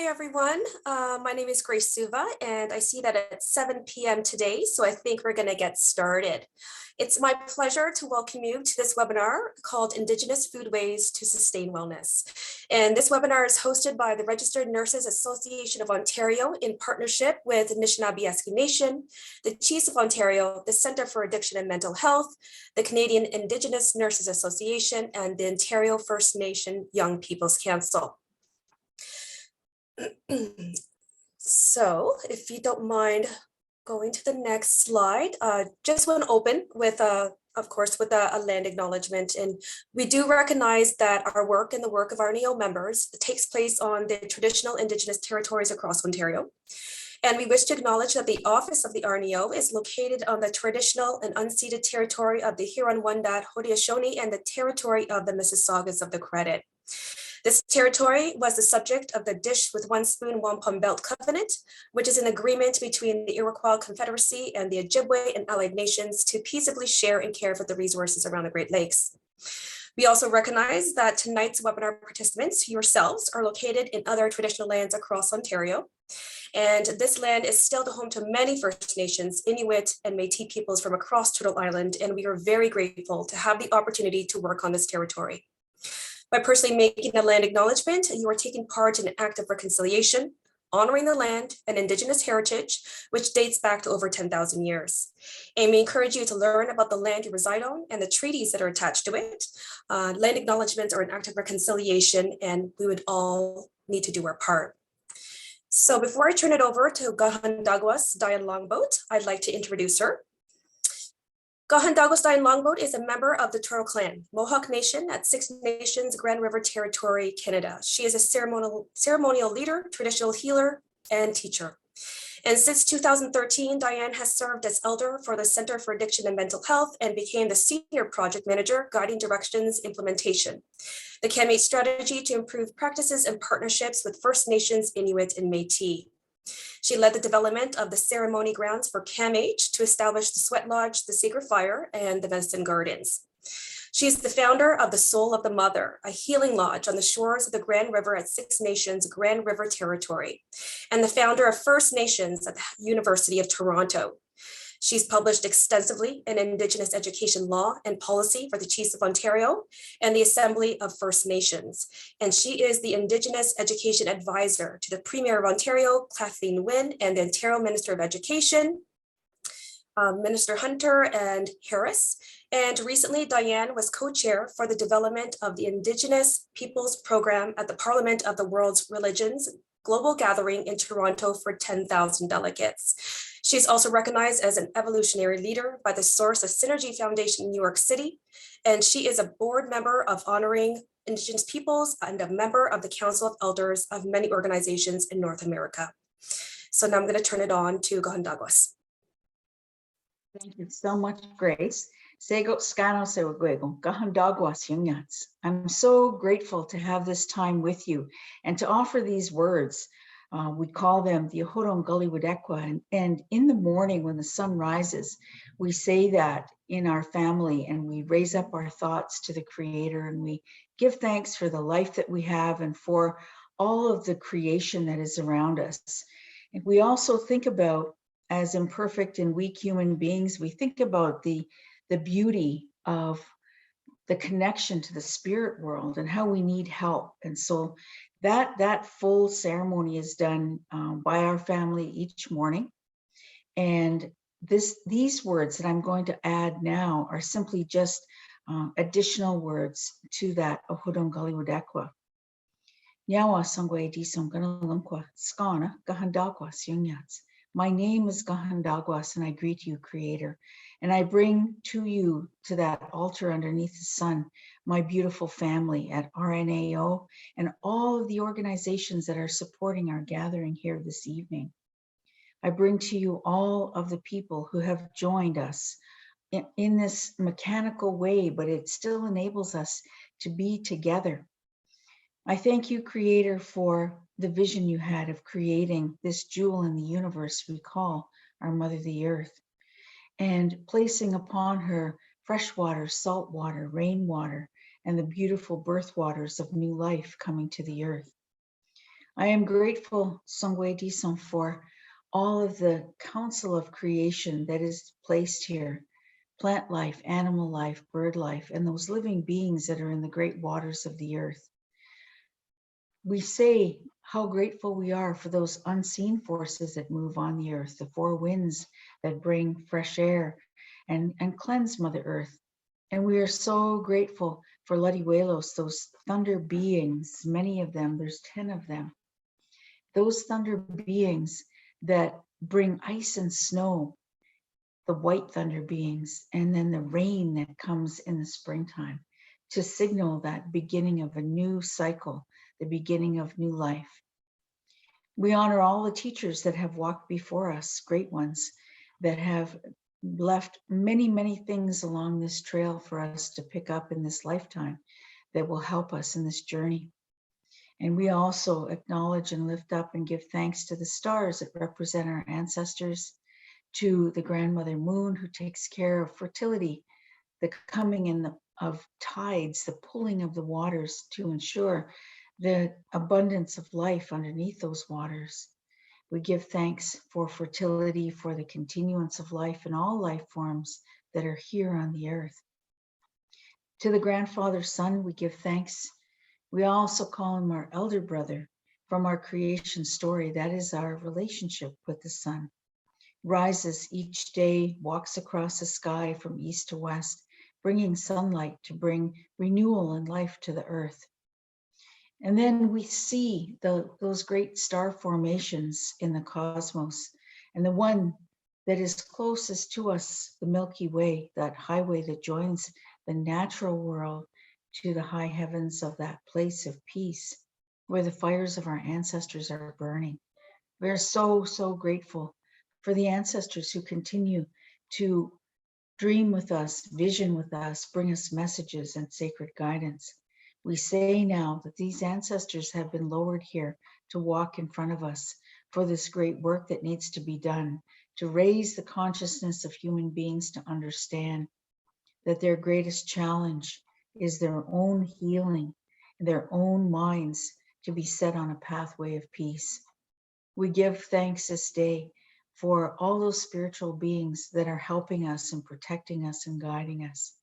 Hi, everyone. My name is Grace Suva, and I see that it's 7 p.m. today, so I think we're going to get started. It's my pleasure to welcome you to this webinar called Indigenous Foodways to Sustain Wellness. And this webinar is hosted by the Registered Nurses Association of Ontario in partnership with Nishnawbe Aski Nation, the Chiefs of Ontario, the Centre for Addiction and Mental Health, the Canadian Indigenous Nurses Association, and the Ontario First Nation Young People's Council. So if you don't mind going to the next slide, just want to open with, of course, with a land acknowledgement. And we do recognize that our work and the work of RNAO members takes place on the traditional Indigenous territories across Ontario. And we wish to acknowledge that the office of the RNAO is located on the traditional and unceded territory of the Huron-Wendat, Haudenosaunee, and the territory of the Mississaugas of the Credit. This territory was the subject of the Dish with One Spoon Wampum Belt Covenant, which is an agreement between the Iroquois Confederacy and the Ojibwe and allied nations to peaceably share and care for the resources around the Great Lakes. We also recognize that tonight's webinar participants, yourselves, are located in other traditional lands across Ontario. And this land is still the home to many First Nations, Inuit, and Métis peoples from across Turtle Island, and we are very grateful to have the opportunity to work on this territory. By personally making a land acknowledgement, you are taking part in an act of reconciliation, honoring the land and Indigenous heritage, which dates back to over 10,000 years. And we encourage you to learn about the land you reside on and the treaties that are attached to it. Land acknowledgements are an act of reconciliation, and we would all need to do our part. So before I turn it over to Gahandagwas Diane Longboat, I'd like to introduce her. Gahandagwas Diane Longboat is a member of the Turtle Clan, Mohawk Nation at Six Nations Grand River Territory, Canada. She is a ceremonial leader, traditional healer, and teacher. And since 2013, Diane has served as elder for the Centre for Addiction and Mental Health and became the senior project manager, guiding directions implementation. The CAMH strategy to improve practices and partnerships with First Nations, Inuit, and Métis. She led the development of the ceremony grounds for CAMH to establish the Sweat Lodge, the Sacred Fire, and the Medicine Gardens. She is the founder of the Soul of the Mother, a healing lodge on the shores of the Grand River at Six Nations Grand River Territory, and the founder of First Nations at the University of Toronto. She's published extensively in Indigenous education law and policy for the Chiefs of Ontario and the Assembly of First Nations. And she is the Indigenous Education Advisor to the Premier of Ontario, Kathleen Wynne, and the Ontario Minister of Education, Minister Hunter and Harris. And recently, Diane was co-chair for the development of the Indigenous Peoples Program at the Parliament of the World's Religions Global Gathering in Toronto for 10,000 delegates. She's also recognized as an evolutionary leader by the Source of Synergy Foundation in New York City, and she is a board member of Honoring Indigenous Peoples and a member of the Council of Elders of many organizations in North America. So now I'm going to turn it on to Gahandagwas. Thank you so much, Grace. I'm so grateful to have this time with you and to offer these words. We call them the Ahurong Gully Wadekwa. And in the morning when the sun rises, we say that in our family and we raise up our thoughts to the Creator and we give thanks for the life that we have and for all of the creation that is around us. And we also think about, as imperfect and weak human beings, we think about the beauty of the connection to the spirit world and how we need help. And so that full ceremony is done by our family each morning. And these words that I'm going to add now are simply just additional words to that Ahurong Gully Wadekwa. Nyawa sangwe di sanganalunkwa skana gahandagwas yunyats. My name is Gahandagwas, and I greet you, Creator. And I bring to you, to that altar underneath the sun, my beautiful family at RNAO and all of the organizations that are supporting our gathering here this evening. I bring to you all of the people who have joined us in this mechanical way, but it still enables us to be together. I thank you, Creator, for the vision you had of creating this jewel in the universe we call our Mother the Earth, and placing upon her fresh water, salt water, rainwater, and the beautiful birth waters of new life coming to the earth. I am grateful, Songwe Dison, for all of the council of creation that is placed here. Plant life, animal life, bird life, and those living beings that are in the great waters of the earth. We say how grateful we are for those unseen forces that move on the earth, the four winds that bring fresh air and cleanse Mother Earth. And we are so grateful for Ladiwelos, those thunder beings, many of them, there's 10 of them. Those thunder beings that bring ice and snow, the white thunder beings, and then the rain that comes in the springtime to signal that beginning of a new cycle, the beginning of new life. We honor all the teachers that have walked before us, great ones that have left many, many things along this trail for us to pick up in this lifetime that will help us in this journey. And we also acknowledge and lift up and give thanks to the stars that represent our ancestors, to the grandmother moon who takes care of fertility, the coming in of tides, the pulling of the waters to ensure the abundance of life underneath those waters. We give thanks for fertility, for the continuance of life in all life forms that are here on the earth. To the grandfather sun, we give thanks. We also call him our elder brother from our creation story. That is our relationship with the sun. Rises each day, walks across the sky from east to west, bringing sunlight to bring renewal and life to the earth. And then we see those great star formations in the cosmos. And the one that is closest to us, the Milky Way, that highway that joins the natural world to the high heavens of that place of peace, where the fires of our ancestors are burning. We're so, so grateful for the ancestors who continue to dream with us, vision with us, bring us messages and sacred guidance. We say now that these ancestors have been lowered here to walk in front of us for this great work that needs to be done, to raise the consciousness of human beings to understand that their greatest challenge is their own healing, their own minds to be set on a pathway of peace. We give thanks this day for all those spiritual beings that are helping us and protecting us and guiding us.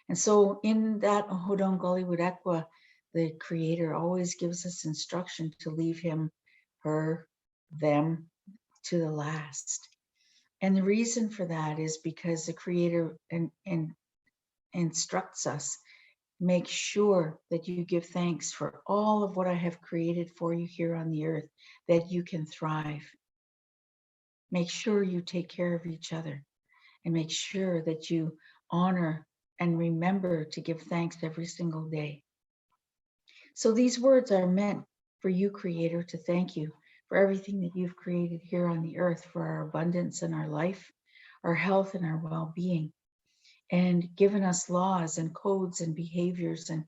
And so in that Haudenosaunee, the creator always gives us instruction to leave him, her, them to the last. And the reason for that is because the creator instructs us, make sure that you give thanks for all of what I have created for you here on the earth, that you can thrive. Make sure you take care of each other and make sure that you honor and remember to give thanks every single day. So these words are meant for you, Creator, to thank you for everything that you've created here on the earth, for our abundance and our life, our health and our well-being, and given us laws and codes and behaviors and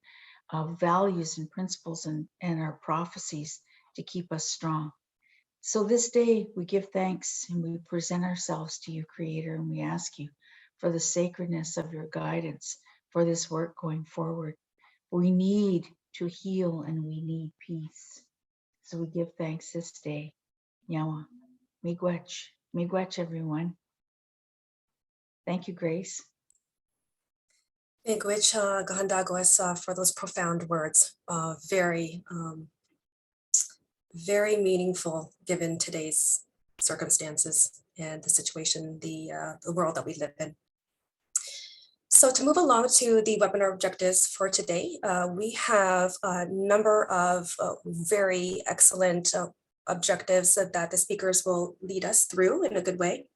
values and principles and our prophecies to keep us strong. So this day we give thanks and we present ourselves to you, Creator, and we ask you for the sacredness of your guidance for this work going forward. We need to heal and we need peace. So we give thanks this day. Nyawa. Miigwech, everyone. Thank you, Grace. Miigwech Gahandagwes for those profound words. Very meaningful given today's circumstances and the situation, the world that we live in. So to move along to the webinar objectives for today, we have a number of very excellent objectives that the speakers will lead us through in a good way.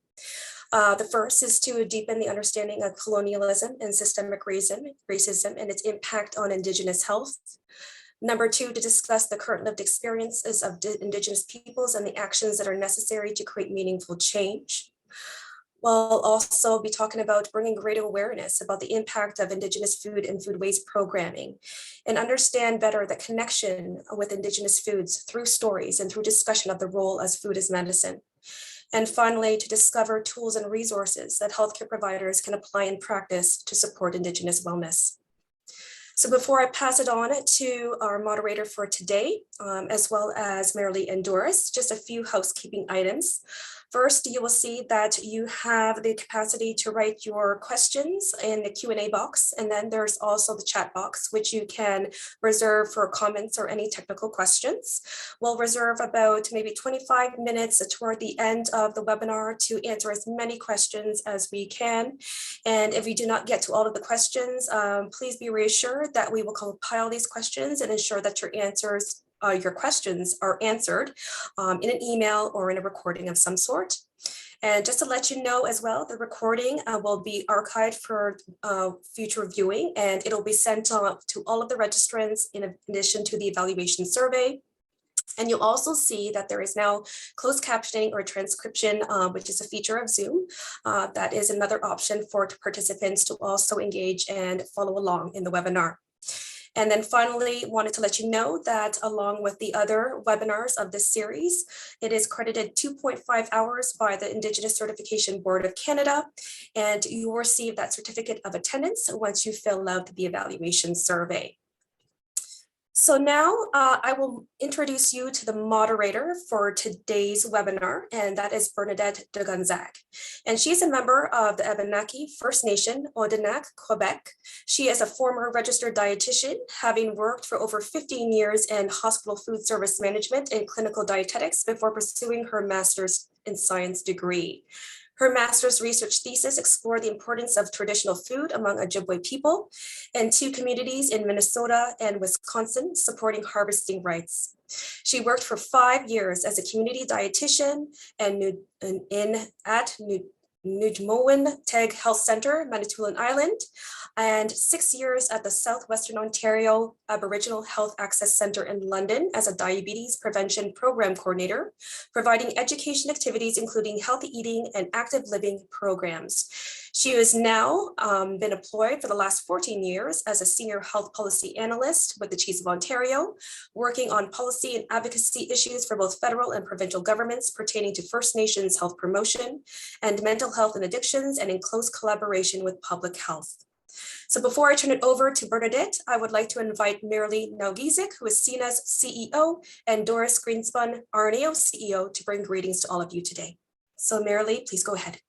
The first is to deepen the understanding of colonialism and systemic racism and its impact on Indigenous health. Number two, to discuss the current lived experiences of Indigenous peoples and the actions that are necessary to create meaningful change. We'll also be talking about bringing greater awareness about the impact of Indigenous food and foodways programming and understand better the connection with Indigenous foods through stories and through discussion of the role as food as medicine. And finally, to discover tools and resources that healthcare providers can apply in practice to support Indigenous wellness. So before I pass it on to our moderator for today, as well as Marilee and Doris, just a few housekeeping items. First, you will see that you have the capacity to write your questions in the Q&A box, and then there's also the chat box, which you can reserve for comments or any technical questions. We'll reserve about maybe 25 minutes toward the end of the webinar to answer as many questions as we can. And if we do not get to all of the questions, please be reassured that we will compile these questions and ensure that your questions are answered in an email or in a recording of some sort. And just to let you know as well, the recording will be archived for future viewing, and it'll be sent to all of the registrants in addition to the evaluation survey. And you'll also see that there is now closed captioning or transcription, which is a feature of Zoom. That is another option for participants to also engage and follow along in the webinar. And then finally, wanted to let you know that along with the other webinars of this series, it is credited 2.5 hours by the Indigenous Certification Board of Canada, and you will receive that certificate of attendance once you fill out the evaluation survey. So now I will introduce you to the moderator for today's webinar, and that is Bernadette de Gonzague. And she's a member of the Abenaki First Nation, Odanak, Quebec. She is a former registered dietitian, having worked for over 15 years in hospital food service management and clinical dietetics before pursuing her master's in science degree. Her master's research thesis explored the importance of traditional food among Ojibwe people and two communities in Minnesota and Wisconsin supporting harvesting rights. She worked for 5 years as a community dietitian at Nujmowen Teg Health Center, Manitoulin Island, and 6 years at the Southwestern Ontario Aboriginal Health Access Center in London as a diabetes prevention program coordinator, providing education activities including healthy eating and active living programs. She has now been employed for the last 14 years as a senior health policy analyst with the Chiefs of Ontario, working on policy and advocacy issues for both federal and provincial governments pertaining to First Nations health promotion and mental health and addictions, and in close collaboration with public health. So before I turn it over to Bernadette, I would like to invite Marilee Naugizik, who is CINA's CEO, and Doris Greenspun, RNAO CEO, to bring greetings to all of you today. So Marilee, please go ahead.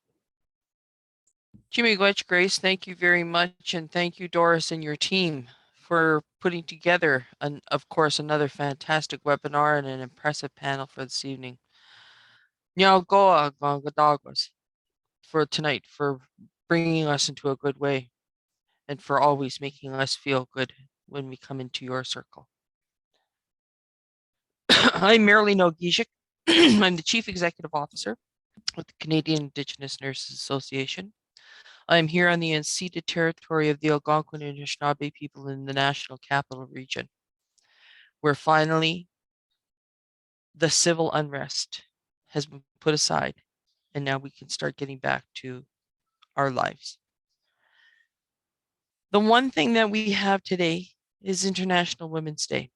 Miigwech, Grace, thank you very much, and thank you, Doris, and your team for putting together, of course, another fantastic webinar and an impressive panel for this evening. Nyagoa Gongadagwas for tonight, for bringing us into a good way, and for always making us feel good when we come into your circle. I'm Marilee Naugizik. I'm the Chief Executive Officer with the Canadian Indigenous Nurses Association. I'm here on the unceded territory of the Algonquin and Nishnawbe people in the National Capital Region, where finally the civil unrest has been put aside, and now we can start getting back to our lives. The one thing that we have today is International Women's Day.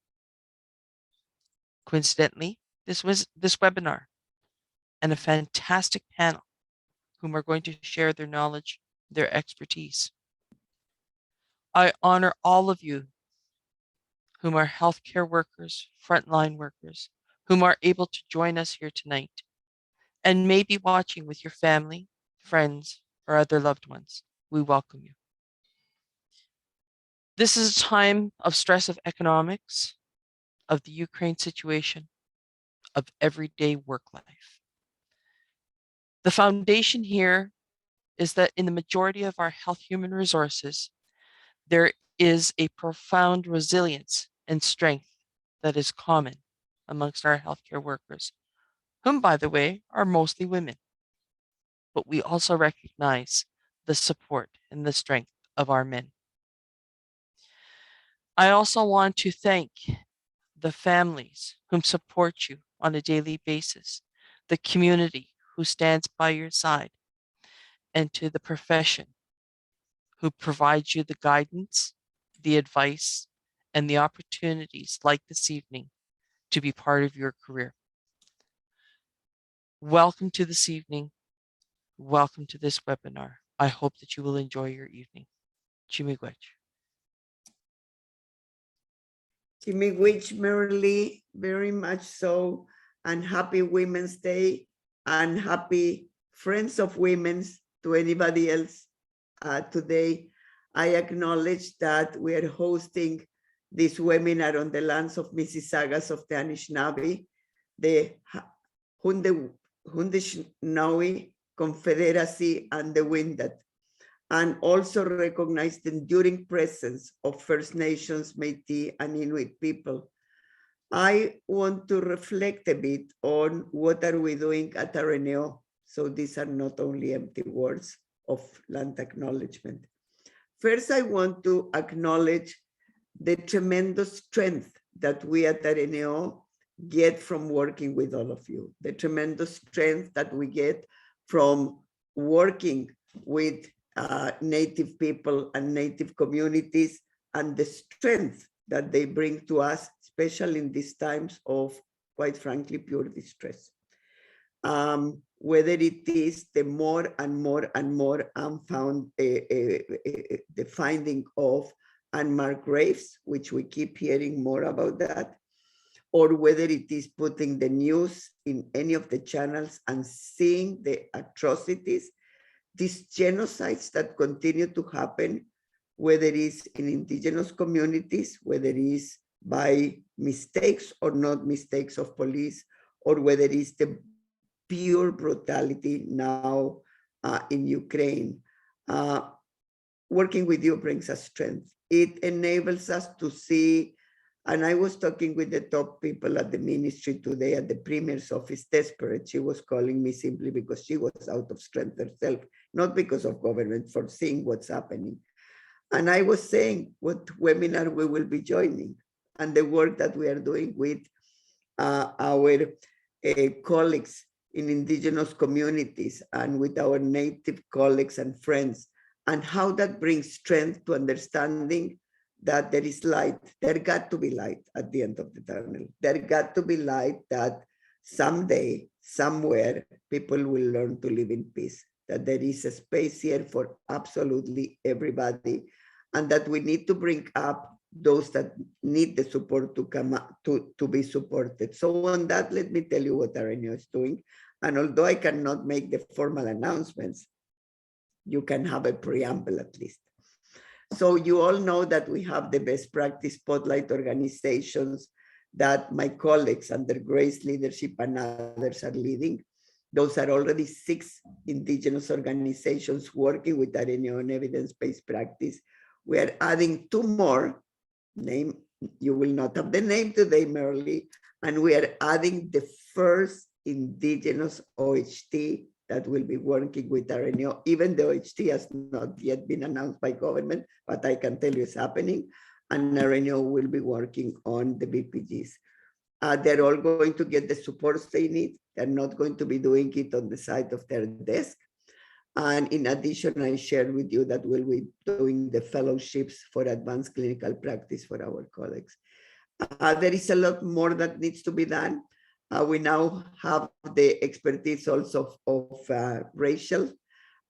Coincidentally, this webinar and a fantastic panel whom are going to share their knowledge, their expertise. I honor all of you whom are healthcare workers, frontline workers, whom are able to join us here tonight and may be watching with your family, friends, or other loved ones. We welcome you. This is a time of stress of economics, of the Ukraine situation, of everyday work life. The foundation here is that in the majority of our health human resources, there is a profound resilience and strength that is common amongst our healthcare workers, whom, by the way, are mostly women. But we also recognize the support and the strength of our men. I also want to thank the families whom support you on a daily basis, the community who stands by your side, and to the profession who provides you the guidance, the advice, and the opportunities like this evening to be part of your career. Welcome to this evening. Welcome to this webinar. I hope that you will enjoy your evening. Chimigwech. Which merely very much so, and happy Women's Day and happy Friends of Women's to anybody else today. I acknowledge that we are hosting this webinar on the lands of Mississaugas of the Nishnawbe, the Haudenosaunee Confederacy, and the Wendat, and also recognize the enduring presence of First Nations, Métis, and Inuit people. I want to reflect a bit on what are we doing at RNAO. So these are not only empty words of land acknowledgement. First, I want to acknowledge the tremendous strength that we at RNAO get from working with all of you, the tremendous strength that we get from working with Native people and Native communities, and the strength that they bring to us, especially in these times of, quite frankly, pure distress. Whether it is the more and more and more unfound, the finding of unmarked graves, which we keep hearing more about that, or whether it is putting the news in any of the channels and seeing the atrocities, these genocides that continue to happen, whether it is in indigenous communities, whether it is by mistakes or not mistakes of police, or whether it is the pure brutality now in Ukraine. Working with you brings us strength. It enables us to see, and I was talking with the top people at the ministry today at the Premier's office, desperate. She was calling me simply because she was out of strength herself, not because of government, for seeing what's happening. And I was saying what webinar we will be joining and the work that we are doing with our colleagues in indigenous communities and with our Native colleagues and friends, and how that brings strength to understanding that there is light. There got to be light at the end of the tunnel. There got to be light that someday, somewhere, people will learn to live in peace, that there is a space here for absolutely everybody, and that we need to bring up those that need the support to come up, to be supported. So on that, let me tell you what RNAO is doing. And although I cannot make the formal announcements, you can have a preamble at least. So you all know that we have the best practice spotlight organizations that my colleagues under Grace's leadership and others are leading. Those are already 6 indigenous organizations working with RNAO on evidence-based practice. We are adding 2 more. Name, you will not have the name today, merely, and we are adding the first indigenous OHT that will be working with RNAO. Even the OHT has not yet been announced by government, but I can tell you it's happening, and RNAO will be working on the BPGs. They're all going to get the support they need. They're not going to be doing it on the side of their desk. And in addition, I shared with you that we'll be doing the fellowships for advanced clinical practice for our colleagues. There is a lot more that needs to be done. We now have the expertise also of Rachel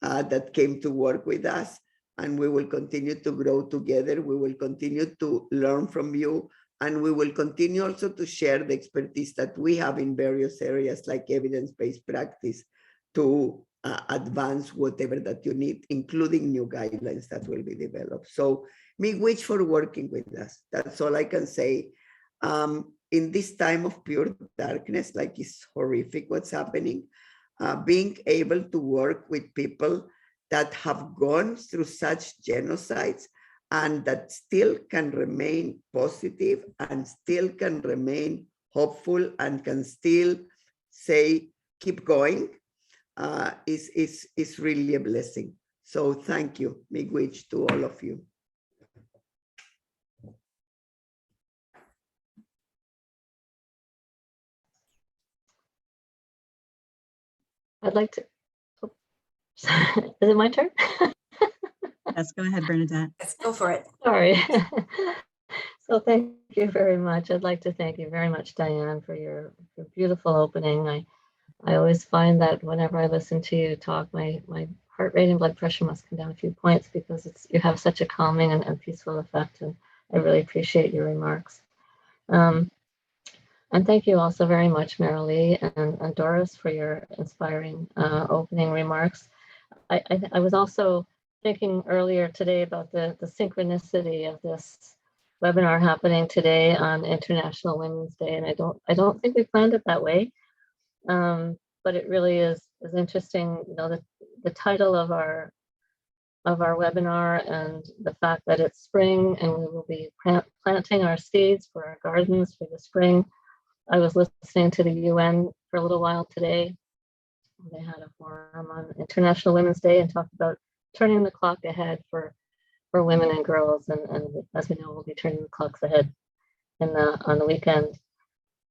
that came to work with us, and we will continue to grow together. We will continue to learn from you, and we will continue also to share the expertise that we have in various areas like evidence-based practice to advance whatever that you need, including new guidelines that will be developed. So miigwech for working with us. That's all I can say. In this time of pure darkness, like it's horrific what's happening, being able to work with people that have gone through such genocides and that still can remain positive and still can remain hopeful and can still say, keep going, is really a blessing. So thank you, miigwech to all of you. I'd like to, oh, is it my turn? Yes, go ahead, Bernadette. Let's go for it. Sorry. So thank you very much. I'd like to thank you very much, Diane, for your beautiful opening. I always find that whenever I listen to you talk, my heart rate and blood pressure must come down a few points because you have such a calming and peaceful effect, and I really appreciate your remarks. And thank you also very much, Marilee and Doris, for your inspiring opening remarks. I was also thinking earlier today about the synchronicity of this webinar happening today on International Women's Day, and I don't think we planned it that way, but it really is interesting. You know, the title of our webinar and the fact that it's spring and we will be planting our seeds for our gardens for the spring. I was listening to the UN for a little while today. They had a forum on International Women's Day and talked about turning the clock ahead for women and girls. And as we know, we'll be turning the clocks ahead on the weekend.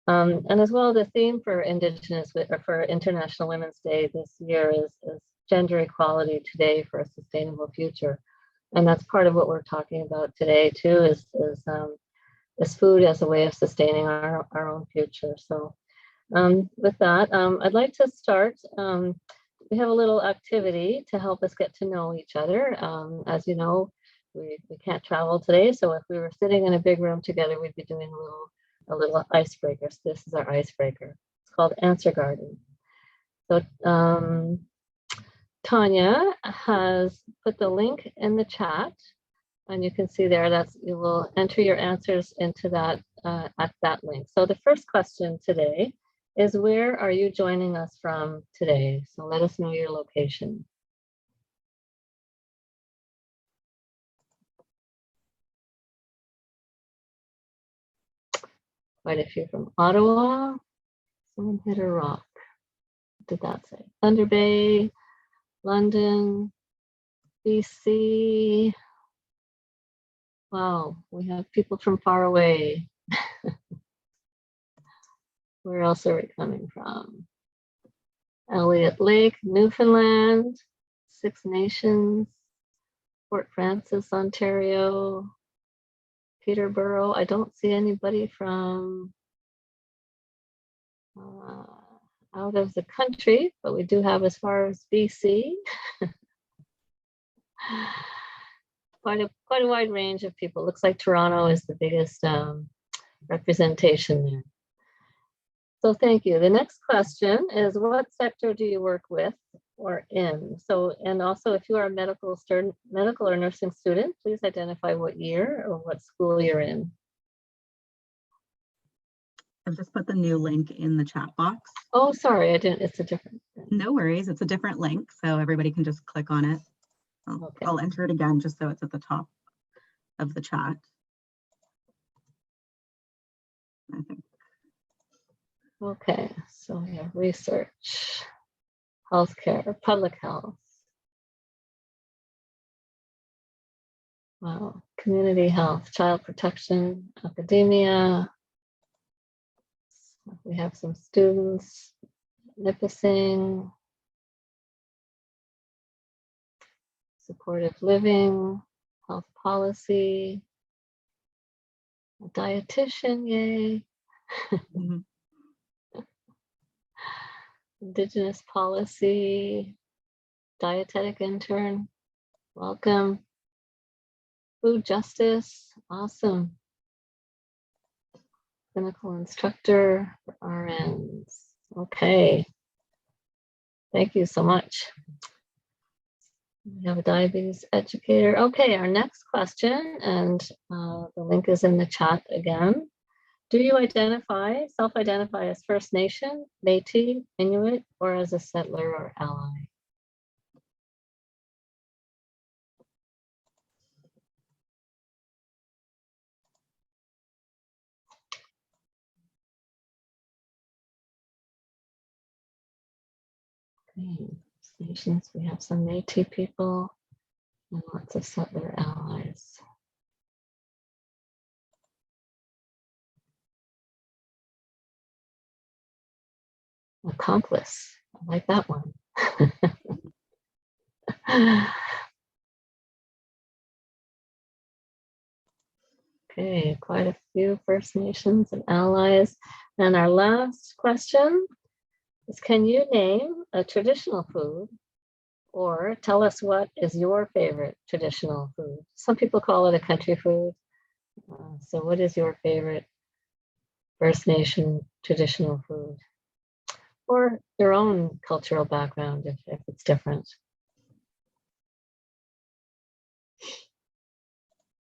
And as well, the theme for Indigenous or for International Women's Day this year is gender equality today for a sustainable future. And that's part of what we're talking about today too, is food as a way of sustaining our own future. So with that, I'd like to start. We have a little activity to help us get to know each other. As you know, we can't travel today, so if we were sitting in a big room together, we'd be doing a little icebreaker. So this is our icebreaker. It's called Answer Garden. So Tanya has put the link in the chat, and you can see there that you will enter your answers into that at that link. So the first question today is, where are you joining us from today? So let us know your location. Quite a few from Ottawa. Someone hit a rock. What did that say? Thunder Bay, London, BC. Wow, we have people from far away. Where else are we coming from? Elliott Lake, Newfoundland, Six Nations, Fort Frances, Ontario, Peterborough. I don't see anybody from out of the country, but we do have as far as BC. Quite a wide range of people. Looks like Toronto is the biggest representation there. So thank you. The next question is, what sector do you work with or in? So, and also if you are a medical or nursing student, please identify what year or what school you're in. I've just put the new link in the chat box. Oh, sorry, I didn't, it's a different. No worries, it's a different link, so everybody can just click on it. Okay. I'll enter it again just so it's at the top of the chat. I think. Okay, so we have research, healthcare, public health. Wow, community health, child protection, academia. We have some students, NIPISing, supportive living, health policy, a dietitian, yay. Mm-hmm. Indigenous policy, dietetic intern, welcome. Food justice, awesome. Clinical instructor for RNs, okay. Thank you so much. We have a diabetes educator. Okay, our next question, and the link is in the chat again. Do you self-identify as First Nation, Métis, Inuit, or as a settler or ally? Okay, Nations, we have some Métis people and lots of settler allies. Accomplice, I like that one. Okay, quite a few First Nations and allies. And our last question is, can you name a traditional food or tell us what is your favorite traditional food? Some people call it a country food. So what is your favorite First Nation traditional food, or their own cultural background if it's different.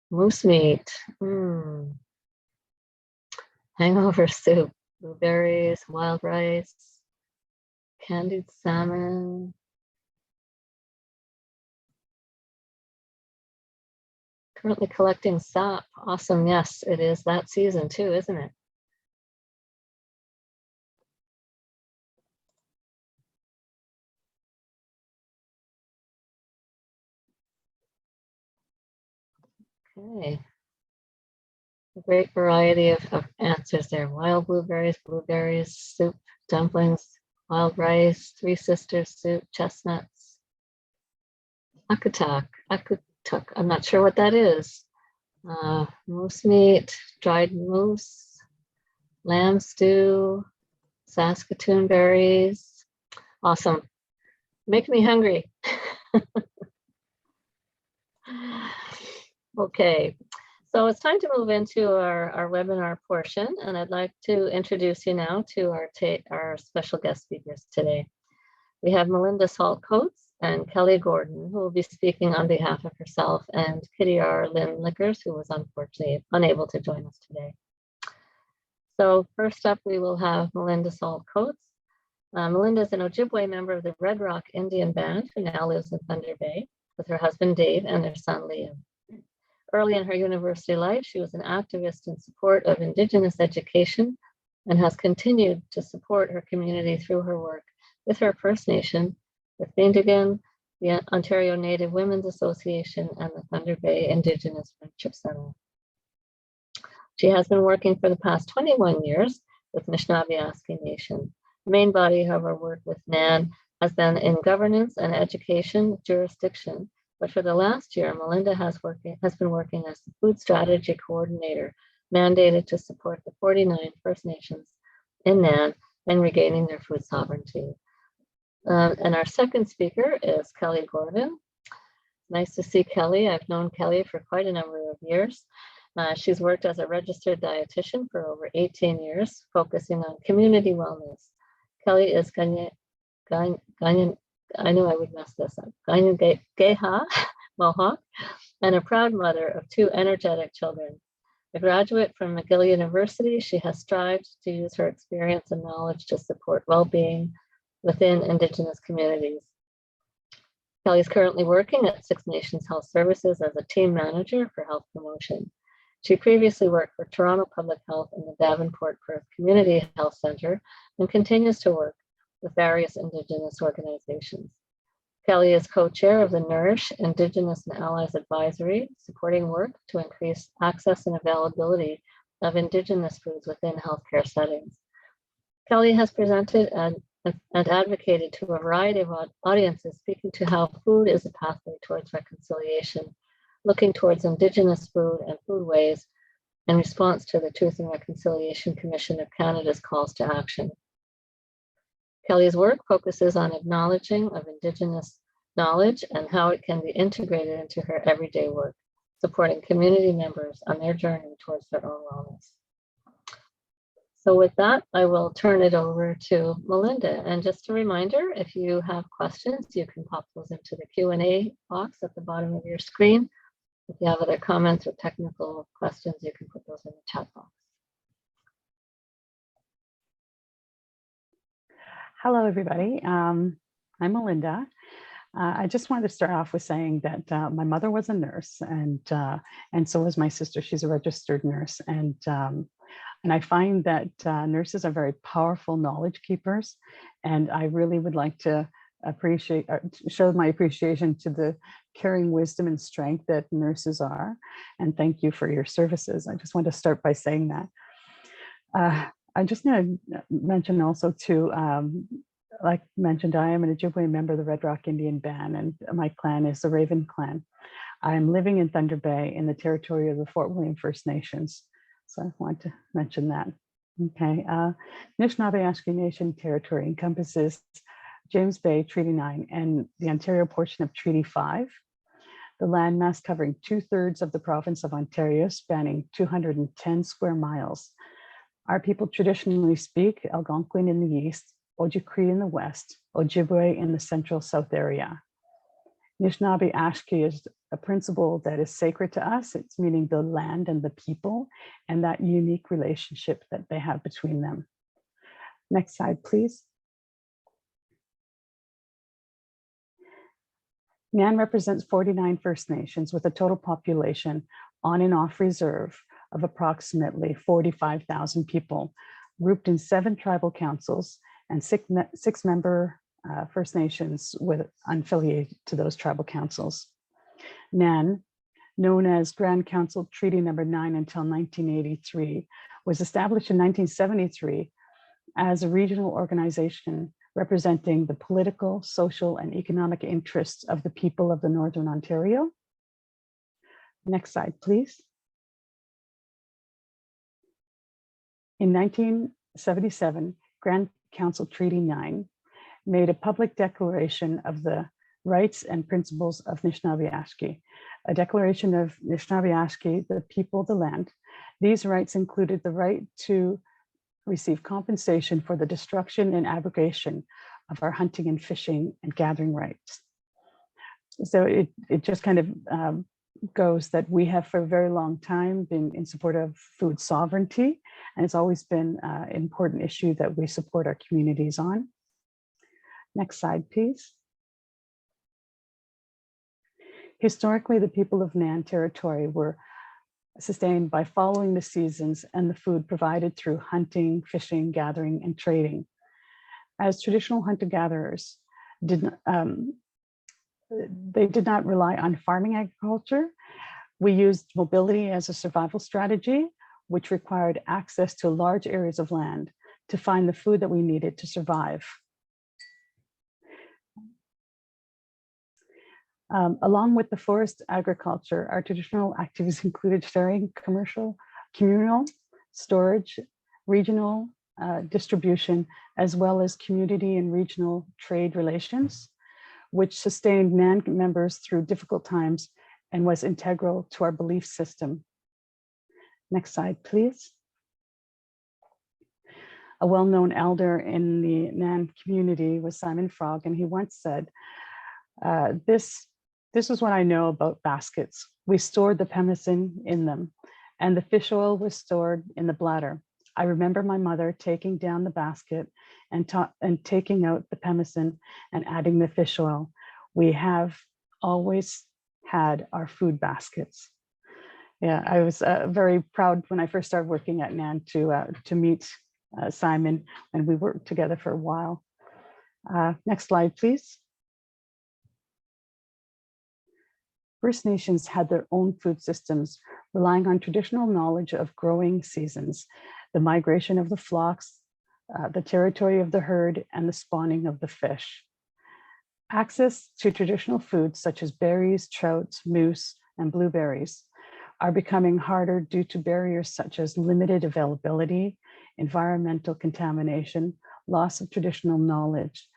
Moose meat, hangover soup, blueberries, wild rice, candied salmon. Currently collecting sap. Awesome. Yes, it is that season too, isn't it? Okay. A great variety of answers there. Wild blueberries, soup, dumplings, wild rice, Three Sisters soup, chestnuts, akutak, I'm not sure what that is. Moose meat, dried moose, lamb stew, Saskatoon berries. Awesome. Make me hungry. Okay, so it's time to move into our webinar portion, and I'd like to introduce you now to our special guest speakers today. We have Melinda Sault Coates and Kelly Gordon, who will be speaking on behalf of herself, and Kitty R.Lynn Lickers, who was unfortunately unable to join us today. So first up, we will have Melinda Sault Coates. Melinda is an Ojibwe member of the Red Rock Indian Band, who now lives in Thunder Bay with her husband Dave and their son Liam. Early in her university life, she was an activist in support of Indigenous education and has continued to support her community through her work with her First Nation, with Bindigan, the Ontario Native Women's Association, and the Thunder Bay Indigenous Friendship Center. She has been working for the past 21 years with Nishnawbe Aski Nation. The main body of her work with NAN has been in governance and education jurisdiction, but for the last year, Melinda has been working as the food strategy coordinator, mandated to support the 49 First Nations in NAN and regaining their food sovereignty. And our second speaker is Kelly Gordon. Nice to see Kelly. I've known Kelly for quite a number of years. She's worked as a registered dietitian for over 18 years, focusing on community wellness. Kelly is I knew I would mess this up. Geha Mohawk, and a proud mother of 2 energetic children. A graduate from McGill University, she has strived to use her experience and knowledge to support well-being within Indigenous communities. Kelly is currently working at Six Nations Health Services as a team manager for health promotion. She previously worked for Toronto Public Health and the Davenport Perth Community Health Centre and continues to work with various Indigenous organizations. Kelly is co-chair of the Nourish Indigenous and Allies Advisory, supporting work to increase access and availability of Indigenous foods within healthcare settings. Kelly has presented and advocated to a variety of audiences, speaking to how food is a pathway towards reconciliation, looking towards Indigenous food and foodways in response to the Truth and Reconciliation Commission of Canada's calls to action. Kelly's work focuses on acknowledging of Indigenous knowledge and how it can be integrated into her everyday work, supporting community members on their journey towards their own wellness. So with that, I will turn it over to Melinda. And just a reminder, if you have questions, you can pop those into the Q&A box at the bottom of your screen. If you have other comments or technical questions, you can put those in the chat box. Hello, everybody. I'm Melinda. I just wanted to start off with saying that my mother was a nurse, and so was my sister. She's a registered nurse, and I find that nurses are very powerful knowledge keepers, and I really would like to show my appreciation to the caring wisdom and strength that nurses are, and thank you for your services. I just want to start by saying that. I'm just going to mention also too, like mentioned, I am an Ojibwe member of the Red Rock Indian Band, and my clan is the Raven Clan. I'm living in Thunder Bay in the territory of the Fort William First Nations. So I want to mention that. Okay, Nishnawbe Aski Nation territory encompasses James Bay, Treaty 9, and the Ontario portion of Treaty 5. The landmass covering 2/3 of the province of Ontario, spanning 210 square miles. Our people traditionally speak Algonquin in the east, Ojibwe in the west, Ojibwe in the central south area. Nishnawbe Aski is a principle that is sacred to us. It's meaning the land and the people and that unique relationship that they have between them. Next slide, please. NAN represents 49 First Nations with a total population on and off reserve of approximately 45,000 people, grouped in 7 tribal councils and 6 member First Nations with unaffiliated to those tribal councils. NAN, known as Grand Council Treaty Number 9 until 1983, was established in 1973 as a regional organization representing the political, social, and economic interests of the people of the Northern Ontario. Next slide, please. In 1977, Grand Council Treaty 9 made a public declaration of the rights and principles of Nishnawbe Aski, a declaration of Nishnawbe Aski, the people of the land. These rights included the right to receive compensation for the destruction and abrogation of our hunting and fishing and gathering rights. So it just kind of goes that we have for a very long time been in support of food sovereignty, and it's always been an important issue that we support our communities on. Next slide, please. Historically, the people of NAN territory were sustained by following the seasons and the food provided through hunting, fishing, gathering, and trading. As traditional hunter-gatherers, they did not rely on farming agriculture. We used mobility as a survival strategy, which required access to large areas of land to find the food that we needed to survive. Along with the forest agriculture, our traditional activities included sharing, communal, storage, regional distribution, as well as community and regional trade relations, which sustained NAN members through difficult times and was integral to our belief system. Next slide, please. A well-known elder in the NAN community was Simon Frog, and he once said, this is what I know about baskets. We stored the pemmican in them, and the fish oil was stored in the bladder. I remember my mother taking down the basket and taking out the pemmican and adding the fish oil. We have always had our food baskets. Yeah, I was very proud when I first started working at NAN to meet Simon, and we worked together for a while. Next slide, please. First Nations had their own food systems, relying on traditional knowledge of growing seasons, the migration of the flocks, the territory of the herd, and the spawning of the fish. Access to traditional foods such as berries, trout, moose, and blueberries are becoming harder due to barriers such as limited availability, environmental contamination, loss of traditional knowledge,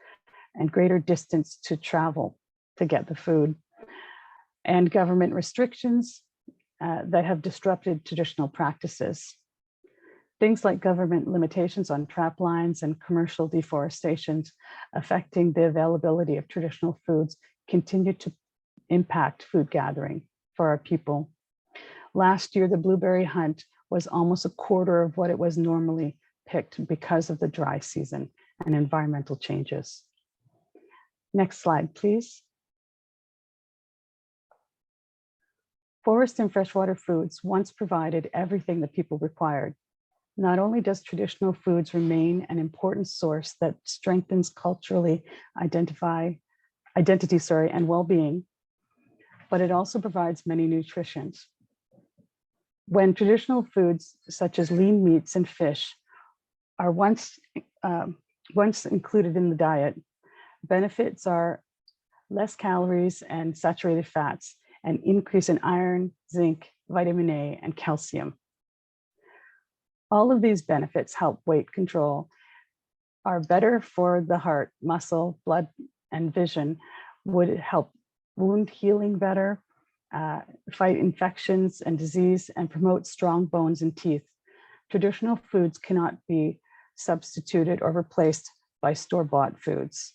and greater distance to travel to get the food, and government restrictions that have disrupted traditional practices. Things like government limitations on trap lines and commercial deforestation affecting the availability of traditional foods continue to impact food gathering for our people. Last year, the blueberry hunt was almost a quarter of what it was normally picked because of the dry season and environmental changes. Next slide, please. Forest and freshwater foods once provided everything that people required. Not only does traditional foods remain an important source that strengthens culturally identity and well-being, but it also provides many nutrients. When traditional foods such as lean meats and fish are once included in the diet, benefits are less calories and saturated fats, an increase in iron, zinc, vitamin A, and calcium. All of these benefits help weight control, are better for the heart, muscle, blood, and vision, would help wound healing better, fight infections and disease, and promote strong bones and teeth. traditional foods cannot be substituted or replaced by store-bought foods.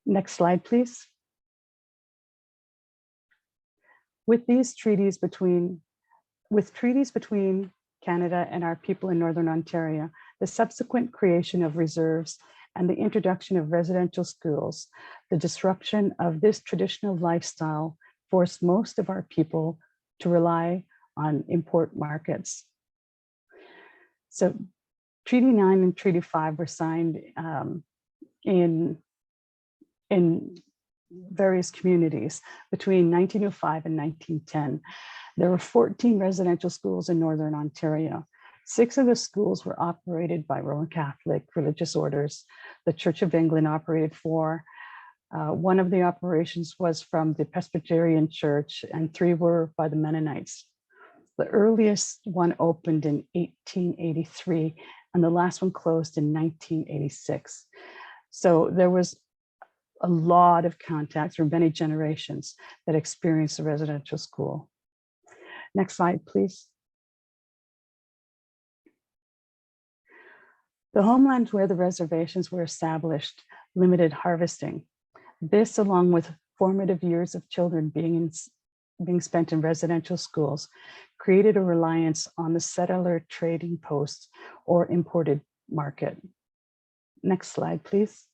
Next slide, please. With treaties between Canada and our people in Northern Ontario, the subsequent creation of reserves and the introduction of residential schools, the disruption of this traditional lifestyle forced most of our people to rely on import markets. So Treaty 9 and Treaty 5 were signed in various communities between 1905 and 1910. There were 14 residential schools in Northern Ontario. 6 of the schools were operated by Roman Catholic religious orders. The Church of England operated 4. One of the operations was from the Presbyterian Church, and 3 were by the Mennonites. The earliest one opened in 1883, and the last one closed in 1986. So there was a lot of contacts for many generations that experienced a residential school. Next slide, please. The homelands where the reservations were established limited harvesting. This, along with formative years of children being spent in residential schools, created a reliance on the settler trading posts or imported market. Next slide, please.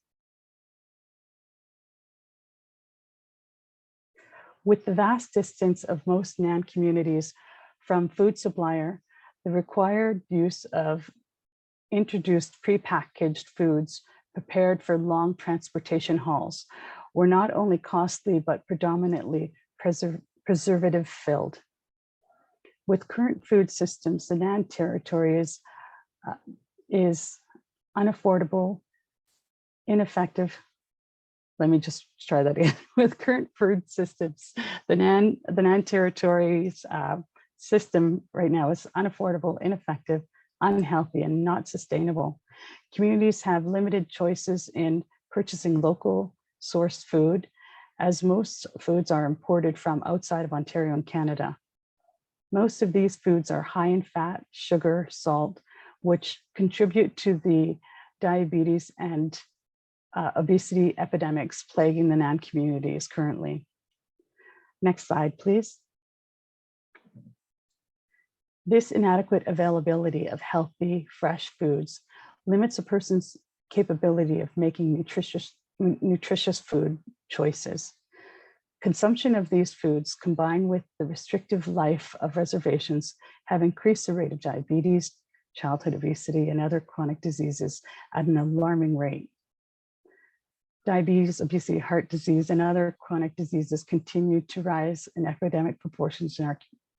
With the vast distance of most NAN communities from food supplier, the required use of introduced prepackaged foods prepared for long transportation hauls were not only costly, but predominantly preservative filled. With current food systems, the NAN territory is unaffordable, ineffective. Let me just try that again. With current food systems, the NAN territory's system right now is unaffordable, ineffective, unhealthy, and not sustainable. Communities have limited choices in purchasing local sourced food, as most foods are imported from outside of Ontario and Canada. Most of these foods are high in fat, sugar, salt, which contribute to the diabetes and obesity epidemics plaguing the NAN communities currently. Next slide, please. This inadequate availability of healthy, fresh foods limits a person's capability of making nutritious food choices. Consumption of these foods, combined with the restrictive life of reservations, have increased the rate of diabetes, childhood obesity, and other chronic diseases at an alarming rate. Diabetes, obesity, heart disease, and other chronic diseases continue to rise in epidemic proportions in our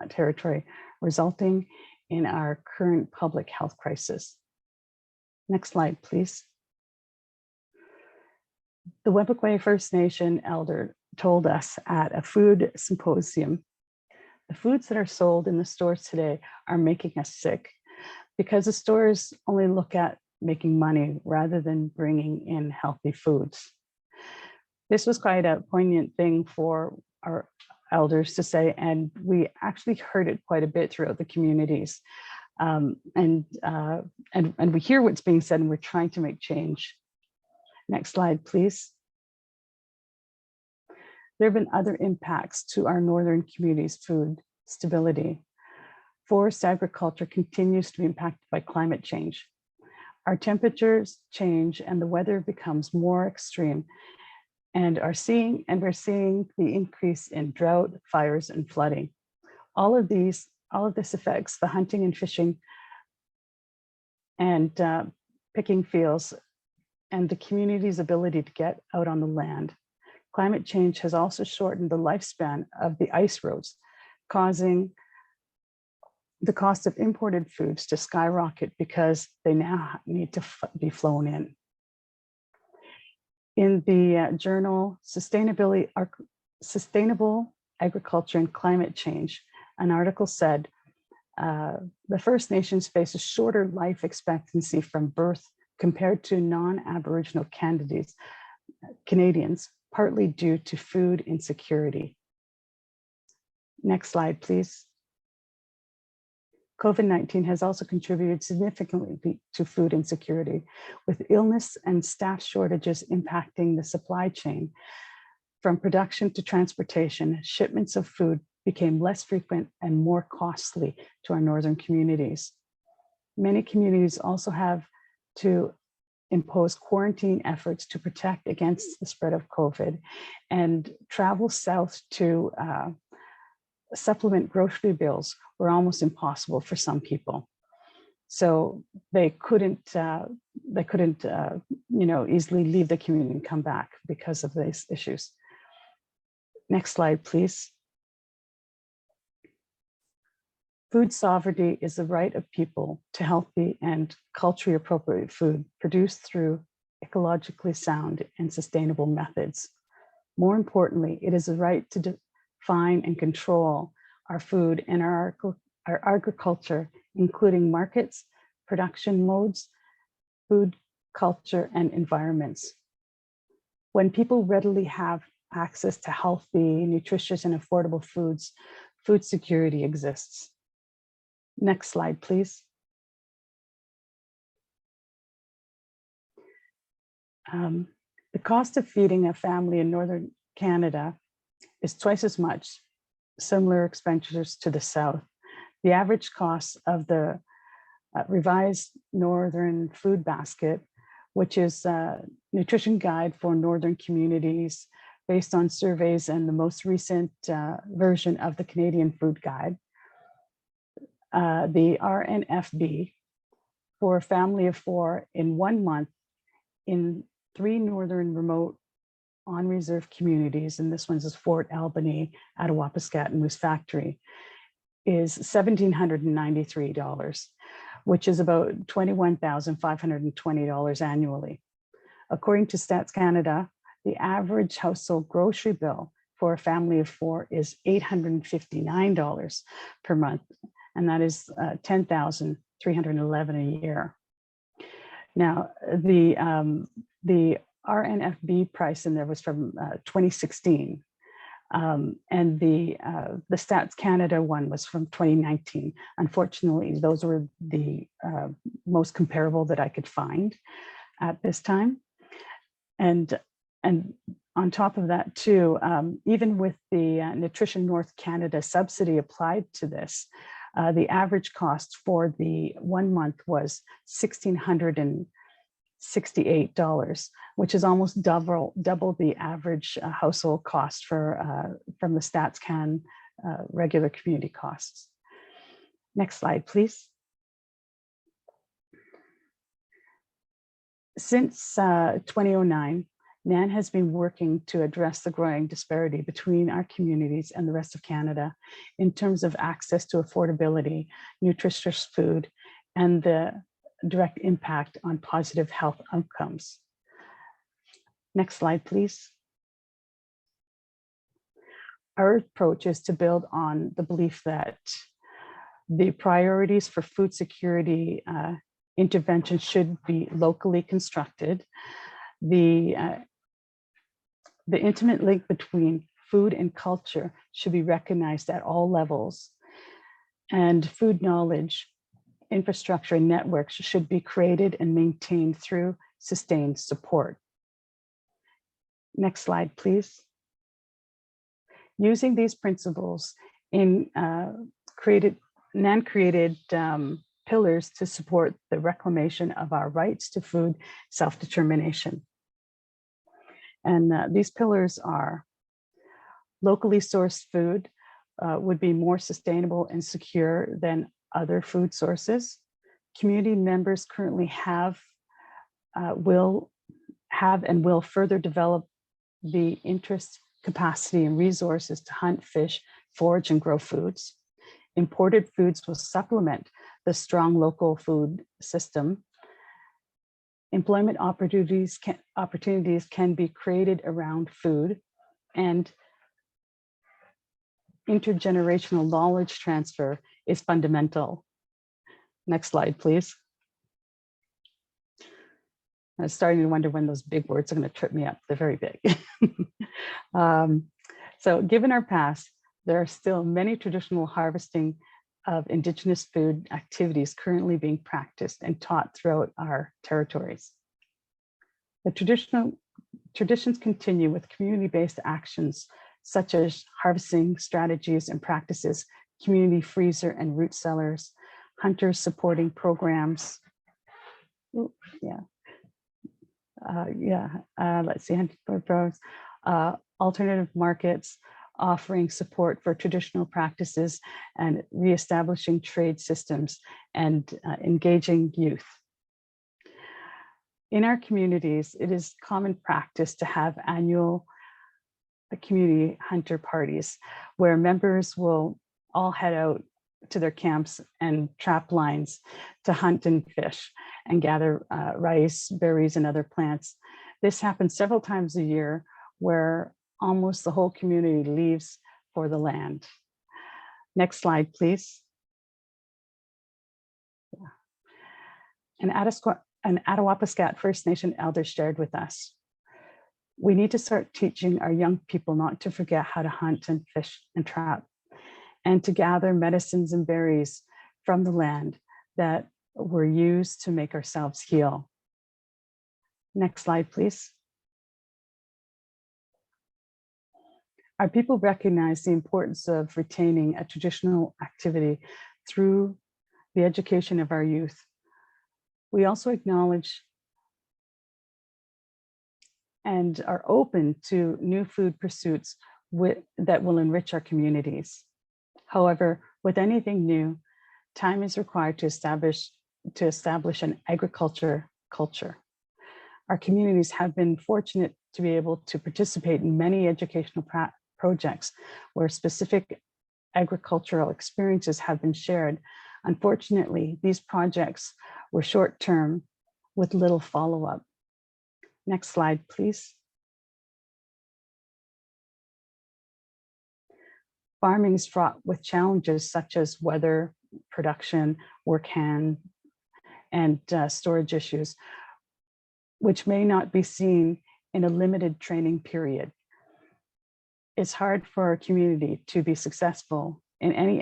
territory, resulting in our current public health crisis. Next slide, please. The Webekwe First Nation elder told us at a food symposium, the foods that are sold in the stores today are making us sick because the stores only look at making money rather than bringing in healthy foods. This was quite a poignant thing for our elders to say, and we actually heard it quite a bit throughout the communities. And we hear what's being said, and we're trying to make change. Next slide, please. There have been other impacts to our northern communities' food stability. Forest agriculture continues to be impacted by climate change. Our temperatures change and the weather becomes more extreme, and we're seeing the increase in drought, fires, and flooding. All of this affects the hunting and fishing and picking fields and the community's ability to get out on the land. Climate change has also shortened the lifespan of the ice roads, causing the cost of imported foods to skyrocket because they now need to be flown in. In the journal Sustainable Agriculture and Climate Change, an article said, the First Nations face a shorter life expectancy from birth compared to non-Aboriginal Canadians, partly due to food insecurity. Next slide, please. COVID-19 has also contributed significantly to food insecurity, with illness and staff shortages impacting the supply chain. From production to transportation, shipments of food became less frequent and more costly to our northern communities. Many communities also have to impose quarantine efforts to protect against the spread of COVID, and travel south to supplement grocery bills were almost impossible for some people. So they couldn't easily leave the community and come back because of these issues. Next slide, please. Food sovereignty is the right of people to healthy and culturally appropriate food produced through ecologically sound and sustainable methods. More importantly, it is the right to define and control our food and our agriculture, including markets, production modes, food culture, and environments. When people readily have access to healthy, nutritious, and affordable foods, food security exists. Next slide, please. The cost of feeding a family in northern Canada is twice as much, similar expenditures to the south. The average cost of the revised Northern Food Basket, which is a nutrition guide for northern communities based on surveys and the most recent version of the Canadian Food Guide. The RNFB for a family of 4 in 1 month in 3 northern remote on-reserve communities, and this one's is Fort Albany, Attawapiskat, and Moose Factory, is $1,793, which is about $21,520 annually. According to Stats Canada, the average household grocery bill for a family of 4 is $859 per month, and that is $10,311 a year. Now, the RNFB price in there was from 2016, and the Stats Canada one was from 2019. Unfortunately, those were the most comparable that I could find at this time. And on top of that too, even with the Nutrition North Canada subsidy applied to this, the average cost for the 1 month was $1,668, which is almost double the average household cost for from the Stats Can regular community costs. Next slide, please. Since 2009, NAN has been working to address the growing disparity between our communities and the rest of Canada in terms of access to affordability, nutritious food, and the direct impact on positive health outcomes. Next slide, please. Our approach is to build on the belief that the priorities for food security intervention should be locally constructed. The intimate link between food and culture should be recognized at all levels, and food knowledge, infrastructure, and networks should be created and maintained through sustained support. Next slide, please. Using these principles, NAN created pillars to support the reclamation of our rights to food self-determination. And these pillars are: locally sourced food would be more sustainable and secure than other food sources. Community members currently will further develop the interest, capacity, and resources to hunt, fish, forage, and grow foods. Imported foods will supplement the strong local food system. Employment opportunities can be created around food, and intergenerational knowledge transfer is fundamental. Next slide, please. I was starting to wonder when those big words are going to trip me up. They're very big. So given our past, there are still many traditional harvesting of Indigenous food activities currently being practiced and taught throughout our territories. The traditions continue with community-based actions such as harvesting strategies and practices, community freezer and root cellars, hunters supporting programs. Let's see, alternative markets, offering support for traditional practices and reestablishing trade systems and engaging youth. In our communities, it is common practice to have annual community hunter parties where members will all head out to their camps and trap lines to hunt and fish and gather rice, berries, and other plants. This happens several times a year where almost the whole community leaves for the land. Next slide, please. An Attawapiskat First Nation elder shared with us, we need to start teaching our young people not to forget how to hunt and fish and trap, and to gather medicines and berries from the land that were used to make ourselves heal. Next slide, please. Our people recognize the importance of retaining a traditional activity through the education of our youth. We also acknowledge and are open to new food pursuits that will enrich our communities. However, with anything new, time is required to establish an agriculture culture. Our communities have been fortunate to be able to participate in many educational projects where specific agricultural experiences have been shared. Unfortunately, these projects were short-term with little follow-up. Next slide, please. Farming is fraught with challenges such as weather, production, work hand, and storage issues, which may not be seen in a limited training period. It's hard for our community to be successful in any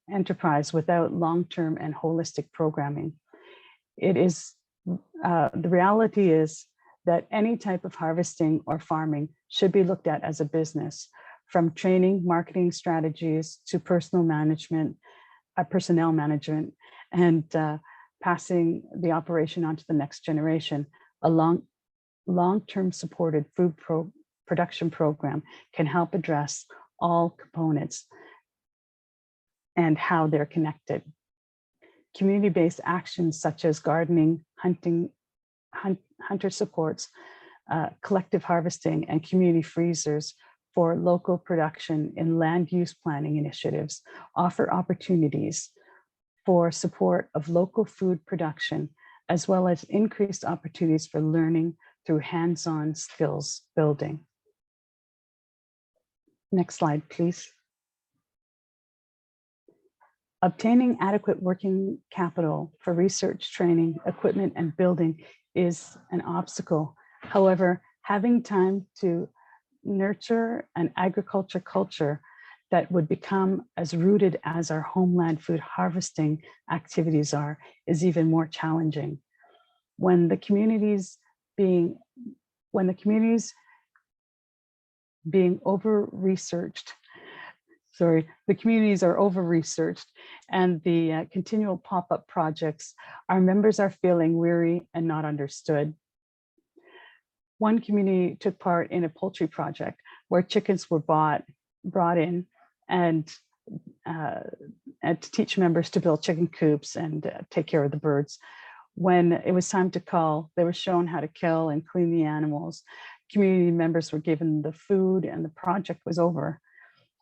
enterprise without long-term and holistic programming. It is, the reality is that any type of harvesting or farming should be looked at as a business, from training, marketing strategies to personnel management, and passing the operation on to the next generation. A long-term supported food production program can help address all components and how they're connected. Community-based actions such as gardening, hunting, hunter supports, collective harvesting, and community freezers for local production in land use planning initiatives offer opportunities for support of local food production, as well as increased opportunities for learning through hands-on skills building. Next slide, please. Obtaining adequate working capital for research, training, equipment, and building is an obstacle. However, having time to nurture an agriculture culture that would become as rooted as our homeland food harvesting activities are is even more challenging. When the communities being over-researched, the communities are over-researched, and the continual pop-up projects, our members are feeling weary and not understood. One community took part in a poultry project where chickens were brought in and to teach members to build chicken coops and take care of the birds. When it was time to call, they were shown how to kill and clean the animals. Community members were given the food and the project was over.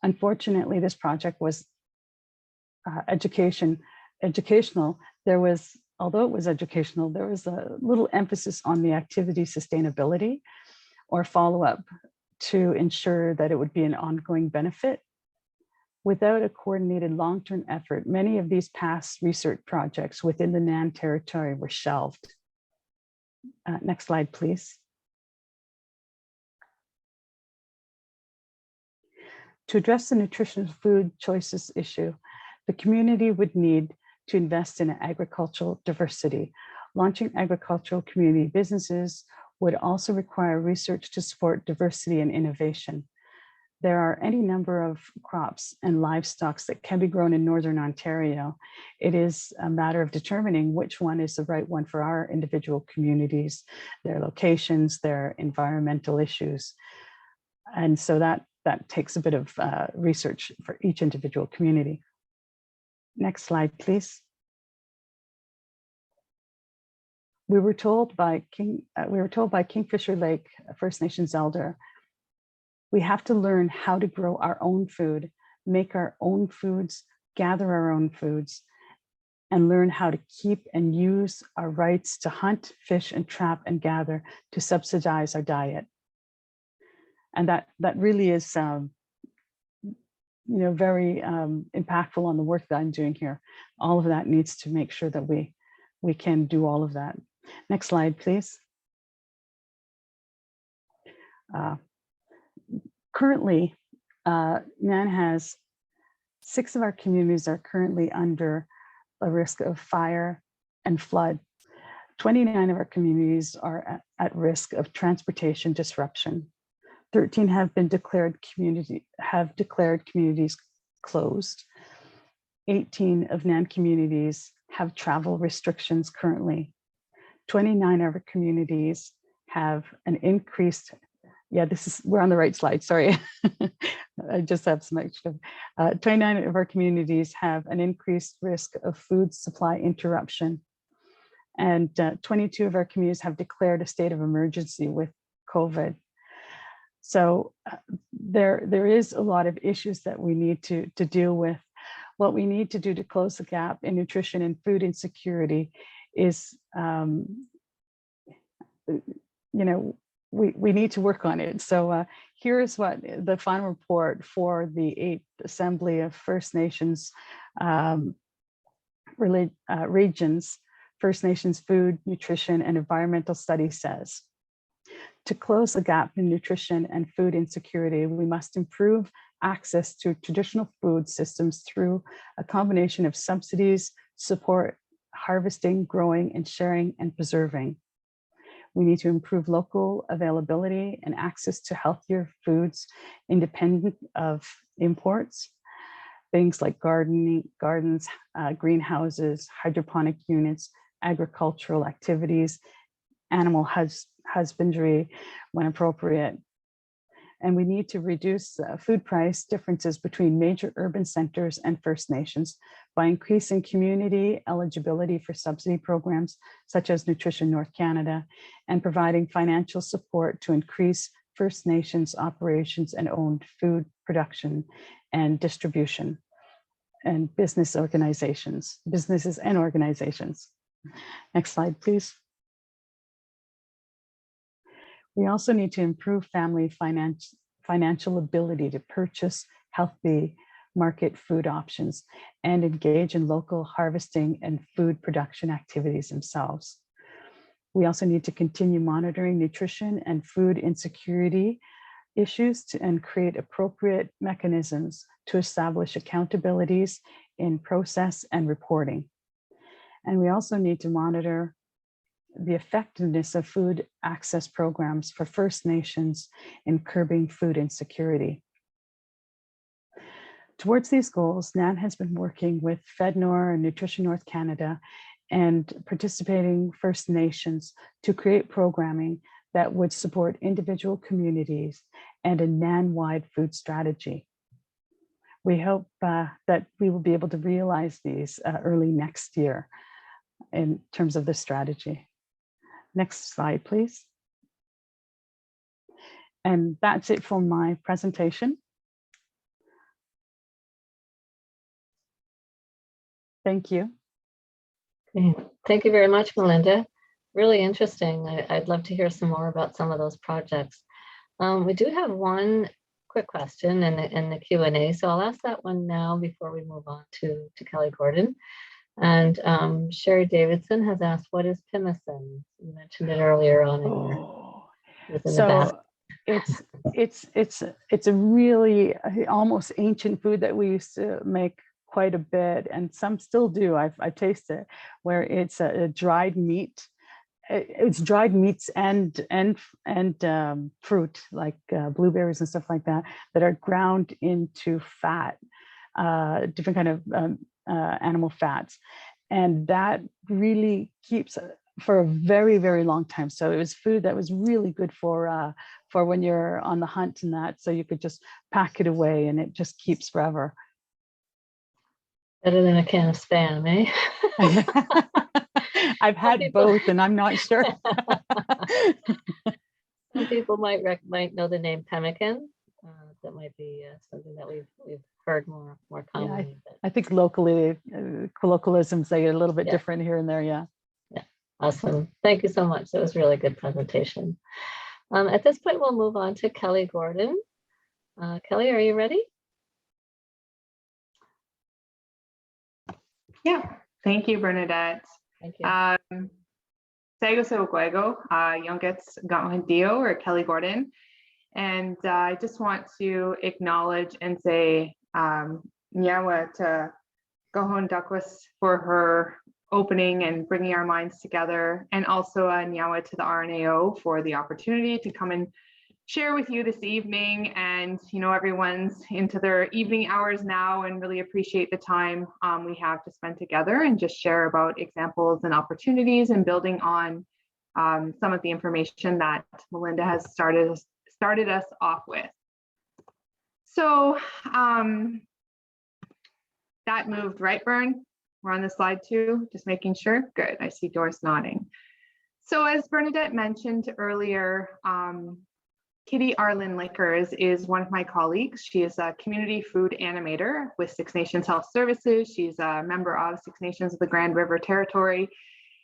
Unfortunately, this project was educational. Although it was educational, there was a little emphasis on the activity sustainability or follow-up to ensure that it would be an ongoing benefit. Without a coordinated long-term effort, many of these past research projects within the NAN territory were shelved. Next slide, please. To address the nutritional food choices issue, The community would need to invest in agricultural diversity. Launching agricultural community businesses would also require research to support diversity and innovation. There are any number of crops and livestock that can be grown in Northern Ontario. It is a matter of determining which one is the right one for our individual communities, their locations, their environmental issues. And so that takes a bit of research for each individual community. Next slide, please. We were told by Kingfisher Lake First Nations elder, we have to learn how to grow our own food, make our own foods, gather our own foods, and learn how to keep and use our rights to hunt, fish, and trap and gather to subsidize our diet. And that really is very impactful on the work that I'm doing here. All of that needs to make sure that we can do all of that. Next slide, please. Currently, NAN has 6 of our communities are currently under a risk of fire and flood. 29 of our communities are at risk of transportation disruption. 13 have declared communities closed. 18 of NAN communities have travel restrictions currently. 29 of our communities have an increased, we're on the right slide, sorry. I just have some extra. 29 of our communities have an increased risk of food supply interruption. And 22 of our communities have declared a state of emergency with COVID. So there is a lot of issues that we need to deal with. What we need to do to close the gap in nutrition and food insecurity is, we need to work on it. So here's what the final report for the 8th Assembly of First Nations Regions, First Nations Food, Nutrition, and Environmental Studies says. To close the gap in nutrition and food insecurity, we must improve access to traditional food systems through a combination of subsidies, support, harvesting, growing, and sharing and preserving. We need to improve local availability and access to healthier foods independent of imports. Things like gardens, greenhouses, hydroponic units, agricultural activities, animal husbandry when appropriate. And we need to reduce food price differences between major urban centers and First Nations by increasing community eligibility for subsidy programs such as Nutrition North Canada, and providing financial support to increase First Nations operations and owned food production and distribution and businesses and organizations. Next slide, please. We also need to improve family financial ability to purchase healthy market food options and engage in local harvesting and food production activities themselves. We also need to continue monitoring nutrition and food insecurity issues and create appropriate mechanisms to establish accountabilities in process and reporting. And we also need to monitor the effectiveness of food access programs for First Nations in curbing food insecurity. Towards these goals, NAN has been working with FedNor and Nutrition North Canada and participating First Nations to create programming that would support individual communities and a NAN-wide food strategy. We hope that we will be able to realize these early next year in terms of the strategy. Next slide, please. And that's it for my presentation. Thank you. Okay. Thank you very much, Melinda. Really interesting. I'd love to hear some more about some of those projects. We do have one quick question in the Q&A, so I'll ask that one now before we move on to Kelly Gordon. And Sherry Davidson has asked, what is Pimasan? You mentioned it earlier on in your, so it's a really almost ancient food that we used to make quite a bit, and some still do. I've tasted it, where it's a dried meat. It's dried meats and fruit like blueberries and stuff like that are ground into fat, different kind of animal fats, and that really keeps for a very, very long time. So it was food that was really good for when you're on the hunt and that, so you could just pack it away and it just keeps forever. Better than a can of Spam, eh? I've had both and I'm not sure. Some people might know the name pemmican. That might be something that we've heard more commonly. Yeah, I think locally, colloquialisms, they get a little bit Yeah. different here and there. Yeah. Yeah, awesome. Thank you so much. That was a really good presentation. At this point, we'll move on to Kelly Gordon. Kelly, are you ready? Yeah, thank you, Bernadette. Thank you. Sego sa Uguego, Youngets Gamandio, or Kelly Gordon. And I just want to acknowledge and say Nyawa to Gohon Duckwas for her opening and bringing our minds together, and also Nyawa to the RNAO for the opportunity to come and share with you this evening. And everyone's into their evening hours now, and really appreciate the time we have to spend together and just share about examples and opportunities, and building on some of the information that Melinda has started us off with. So that moved, right, Bern? We're on the slide too, just making sure. Good, I see Doris nodding. So as Bernadette mentioned earlier, Kitty R.Lynn Lickers is one of my colleagues. She is a community food animator with Six Nations Health Services. She's a member of Six Nations of the Grand River Territory.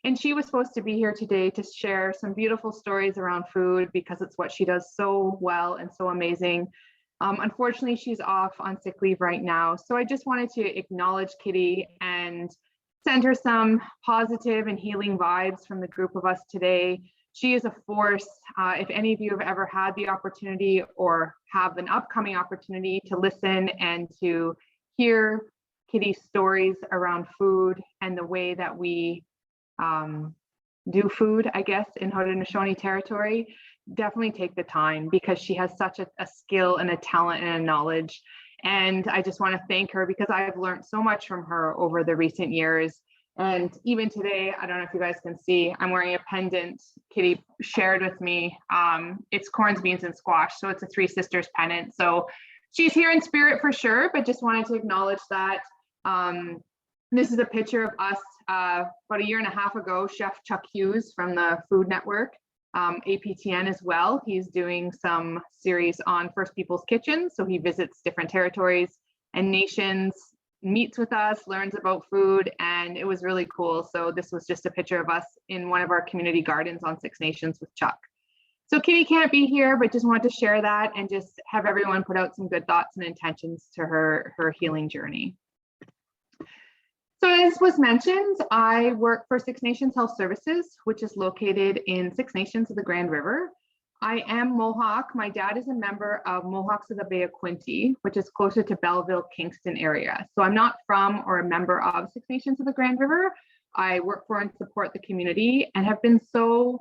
And she was supposed to be here today to share some beautiful stories around food, because it's what she does so well and so amazing. Unfortunately, she's off on sick leave right now. So I just wanted to acknowledge Kitty and send her some positive and healing vibes from the group of us today. She is a force. If any of you have ever had the opportunity or have an upcoming opportunity to listen and to hear Kitty's stories around food and the way that we do food, I guess, in Haudenosaunee territory, definitely take the time, because she has such a skill and a talent and a knowledge. And I just want to thank her, because I've learned so much from her over the recent years. And even today, I don't know if you guys can see, I'm wearing a pendant Kitty shared with me. It's corns, beans, and squash. So it's a Three Sisters pendant. So she's here in spirit for sure, but just wanted to acknowledge that. This is a picture of us about a year and a half ago. Chef Chuck Hughes from the Food Network, APTN as well. He's doing some series on First Peoples Kitchen. So he visits different territories and nations, meets with us, learns about food, and it was really cool. So this was just a picture of us in one of our community gardens on Six Nations with Chuck. So Kitty can't be here, but just wanted to share that and just have everyone put out some good thoughts and intentions to her healing journey. So as was mentioned, I work for Six Nations Health Services, which is located in Six Nations of the Grand River. I am Mohawk. My dad is a member of Mohawks of the Bay of Quinte, which is closer to Belleville, Kingston area. So I'm not from or a member of Six Nations of the Grand River. I work for and support the community, and have been so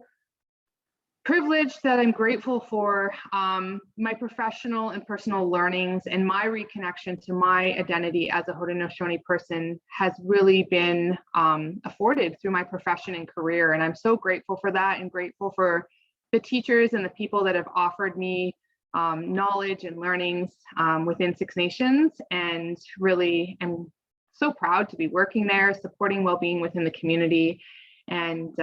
privileged that I'm grateful for my professional and personal learnings, and my reconnection to my identity as a Haudenosaunee person has really been afforded through my profession and career. And I'm so grateful for that, and grateful for the teachers and the people that have offered me knowledge and learnings within Six Nations, and really am so proud to be working there, supporting well-being within the community. And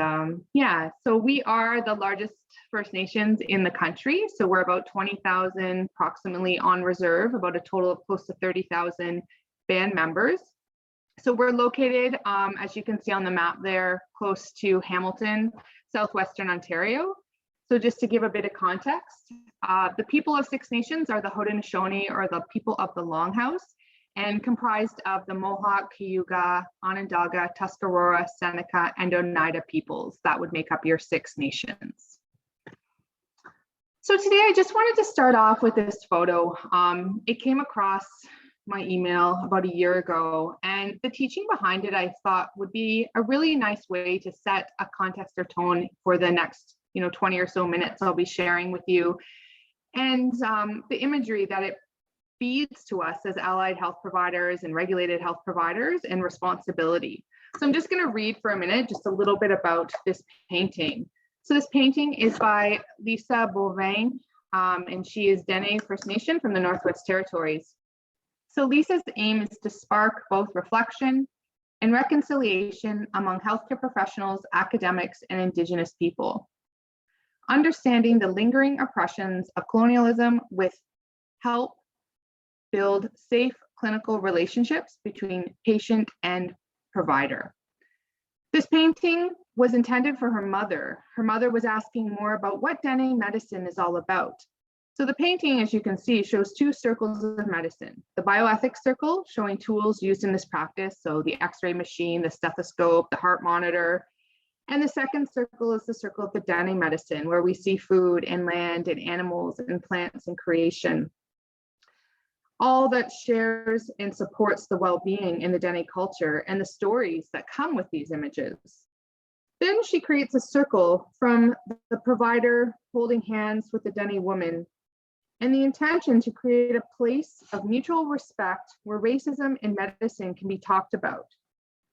yeah, so we are the largest First Nations in the country. So we're about 20,000 approximately on reserve, about a total of close to 30,000 band members. So we're located, as you can see on the map there, close to Hamilton, southwestern Ontario. So just to give a bit of context, the people of Six Nations are the Haudenosaunee, or the people of the Longhouse, and comprised of the Mohawk, Cayuga, Onondaga, Tuscarora, Seneca, and Oneida peoples. That would make up your Six Nations. So today I just wanted to start off with this photo. It came across my email about a year ago, and the teaching behind it I thought would be a really nice way to set a context or tone for the next 20 or so minutes I'll be sharing with you, and the imagery that it feeds to us as allied health providers and regulated health providers and responsibility. So I'm just going to read for a minute just a little bit about this painting. So this painting is by Lisa Beauvain, and she is Dene First Nation from the Northwest Territories. So Lisa's aim is to spark both reflection and reconciliation among healthcare professionals, academics, and Indigenous people. Understanding the lingering oppressions of colonialism with help build safe clinical relationships between patient and provider. This painting was intended for her mother. Her mother was asking more about what Dene medicine is all about. So the painting, as you can see, shows two circles of medicine. The bioethics circle showing tools used in this practice, so the X-ray machine, the stethoscope, the heart monitor. And the second circle is the circle of the Dene medicine, where we see food and land and animals and plants and creation. All that shares and supports the well-being in the Dene culture and the stories that come with these images. Then she creates a circle from the provider holding hands with the Dene woman, and the intention to create a place of mutual respect where racism in medicine can be talked about.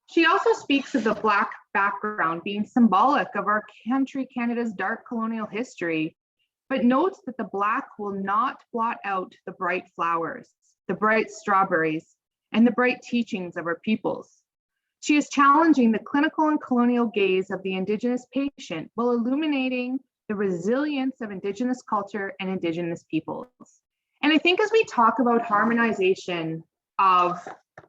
She also speaks of the Black background being symbolic of our country, Canada's dark colonial history, but notes that the Black will not blot out the bright flowers, the bright strawberries, and the bright teachings of our peoples. She is challenging the clinical and colonial gaze of the Indigenous patient while illuminating the resilience of Indigenous culture and Indigenous peoples. And I think as we talk about harmonization of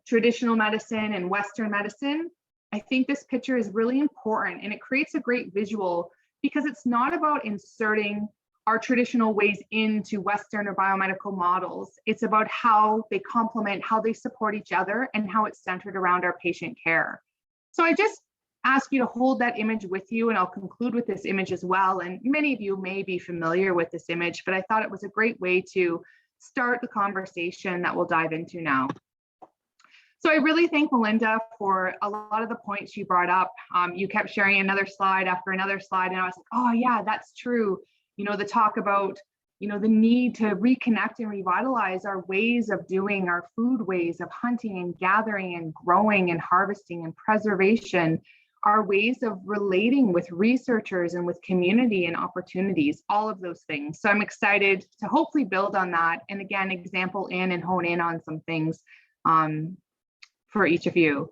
traditional medicine and Western medicine, I think this picture is really important, and it creates a great visual because it's not about inserting our traditional ways into Western or biomedical models. It's about how they complement, how they support each other, and how it's centered around our patient care. So I just ask you to hold that image with you, and I'll conclude with this image as well. And many of you may be familiar with this image, but I thought it was a great way to start the conversation that we'll dive into now. So I really thank Melinda for a lot of the points you brought up. You kept sharing another slide after another slide, and I was like, oh yeah, that's true. The talk about, the need to reconnect and revitalize our ways of doing, our food ways of hunting and gathering and growing and harvesting and preservation, our ways of relating with researchers and with community and opportunities, all of those things. So I'm excited to hopefully build on that. And again, example in and hone in on some things for each of you.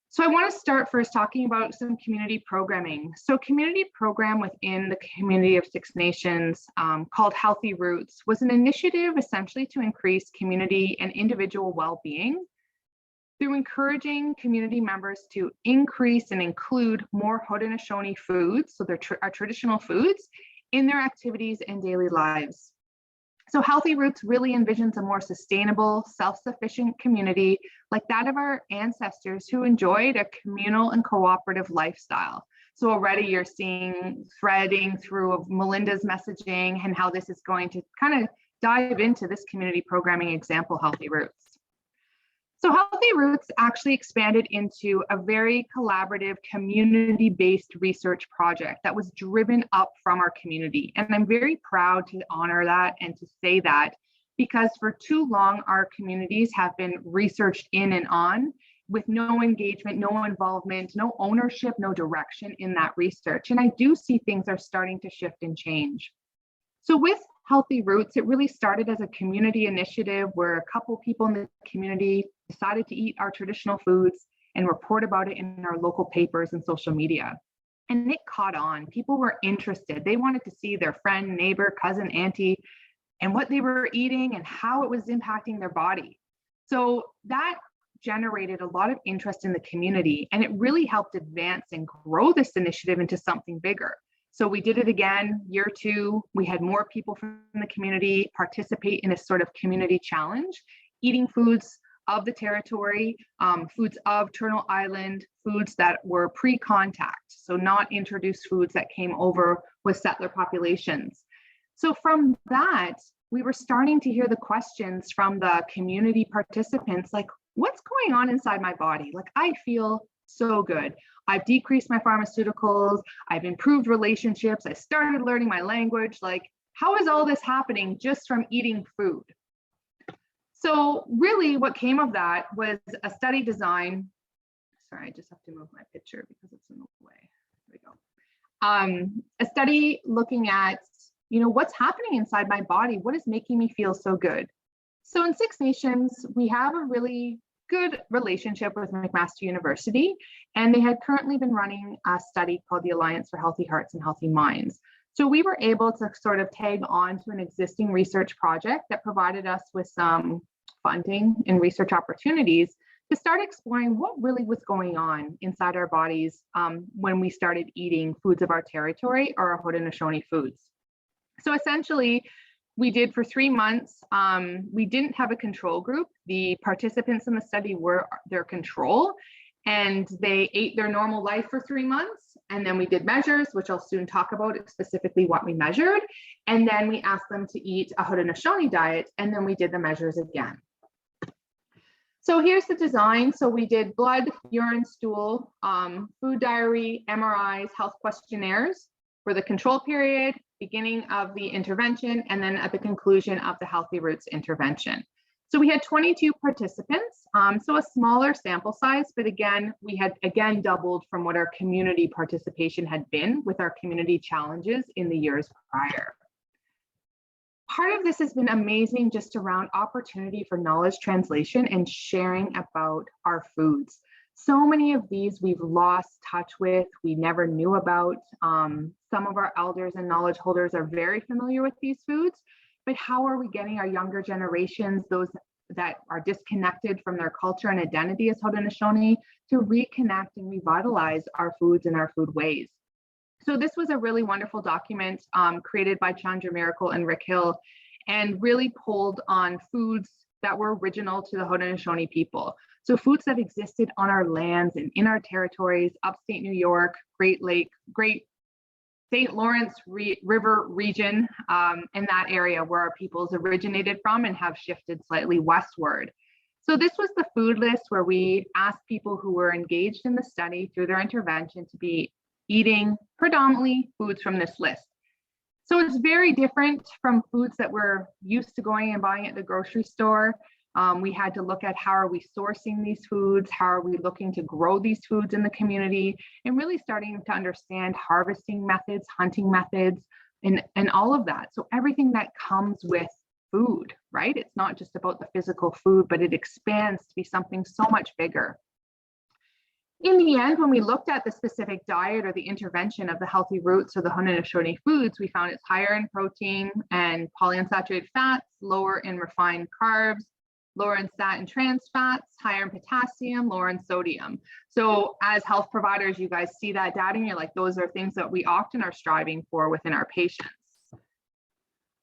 So I want to start first talking about some community programming. So community program within the community of Six Nations called Healthy Roots was an initiative essentially to increase community and individual well-being through encouraging community members to increase and include more Haudenosaunee foods, so our traditional foods, in their activities and daily lives. So Healthy Roots really envisions a more sustainable, self-sufficient community like that of our ancestors who enjoyed a communal and cooperative lifestyle. So already you're seeing threading through of Melinda's messaging and how this is going to kind of dive into this community programming example, Healthy Roots. So Healthy Roots actually expanded into a very collaborative, community-based research project that was driven up from our community. And I'm very proud to honor that and to say that, because for too long, our communities have been researched in and on with no engagement, no involvement, no ownership, no direction in that research. And I do see things are starting to shift and change. So with Healthy Roots, it really started as a community initiative where a couple people in the community decided to eat our traditional foods and report about it in our local papers and social media. And it caught on. People were interested. They wanted to see their friend, neighbor, cousin, auntie, and what they were eating and how it was impacting their body. So that generated a lot of interest in the community, and it really helped advance and grow this initiative into something bigger. So we did it again, year two. We had more people from the community participate in a sort of community challenge, eating foods of the territory, foods of Turtle Island, foods that were pre-contact, so not introduced foods that came over with settler populations. So from that, we were starting to hear the questions from the community participants, like, what's going on inside my body? Like, I feel so good. I've decreased my pharmaceuticals. I've improved relationships. I started learning my language. Like, how is all this happening just from eating food? So really what came of that was a study design. Sorry, I just have to move my picture because it's in the way. There we go. A study looking at, what's happening inside my body? What is making me feel so good? So in Six Nations, we have a really good relationship with McMaster University, and they had currently been running a study called the Alliance for Healthy Hearts and Healthy Minds. So we were able to sort of tag on to an existing research project that provided us with some funding and research opportunities to start exploring what really was going on inside our bodies when we started eating foods of our territory or our Haudenosaunee foods. So essentially, we did for 3 months. We didn't have a control group. The participants in the study were their control, and they ate their normal life for 3 months. And then we did measures, which I'll soon talk about specifically what we measured. And then we asked them to eat a Haudenosaunee diet, and then we did the measures again. So here's the design. So we did blood, urine, stool, food diary, MRIs, health questionnaires for the control period, beginning of the intervention, and then at the conclusion of the Healthy Roots intervention. So we had 22 participants, so a smaller sample size, but again, we had doubled from what our community participation had been with our community challenges in the years prior. Part of this has been amazing just around opportunity for knowledge translation and sharing about our foods. So many of these we've lost touch with, we never knew about. Some of our elders and knowledge holders are very familiar with these foods, but how are we getting our younger generations, those that are disconnected from their culture and identity as Haudenosaunee, to reconnect and revitalize our foods and our food ways? So this was a really wonderful document created by Chandra Miracle and Rick Hill, and really pulled on foods that were original to the Haudenosaunee people. So foods that existed on our lands and in our territories, upstate New York, Great St. Lawrence River region, in that area where our peoples originated from and have shifted slightly westward. So this was the food list where we asked people who were engaged in the study through their intervention to be eating predominantly foods from this list. So it's very different from foods that we're used to going and buying at the grocery store. We had to look at how are we sourcing these foods, how are we looking to grow these foods in the community, and really starting to understand harvesting methods, hunting methods, and all of that. So everything that comes with food, right? It's not just about the physical food, but it expands to be something so much bigger. In the end, when we looked at the specific diet or the intervention of the Healthy Roots or the Haudenosaunee foods, we found it's higher in protein and polyunsaturated fats, lower in refined carbs, lower in sat and trans fats, higher in potassium, lower in sodium. So as health providers, you guys see that data and you're like, those are things that we often are striving for within our patients.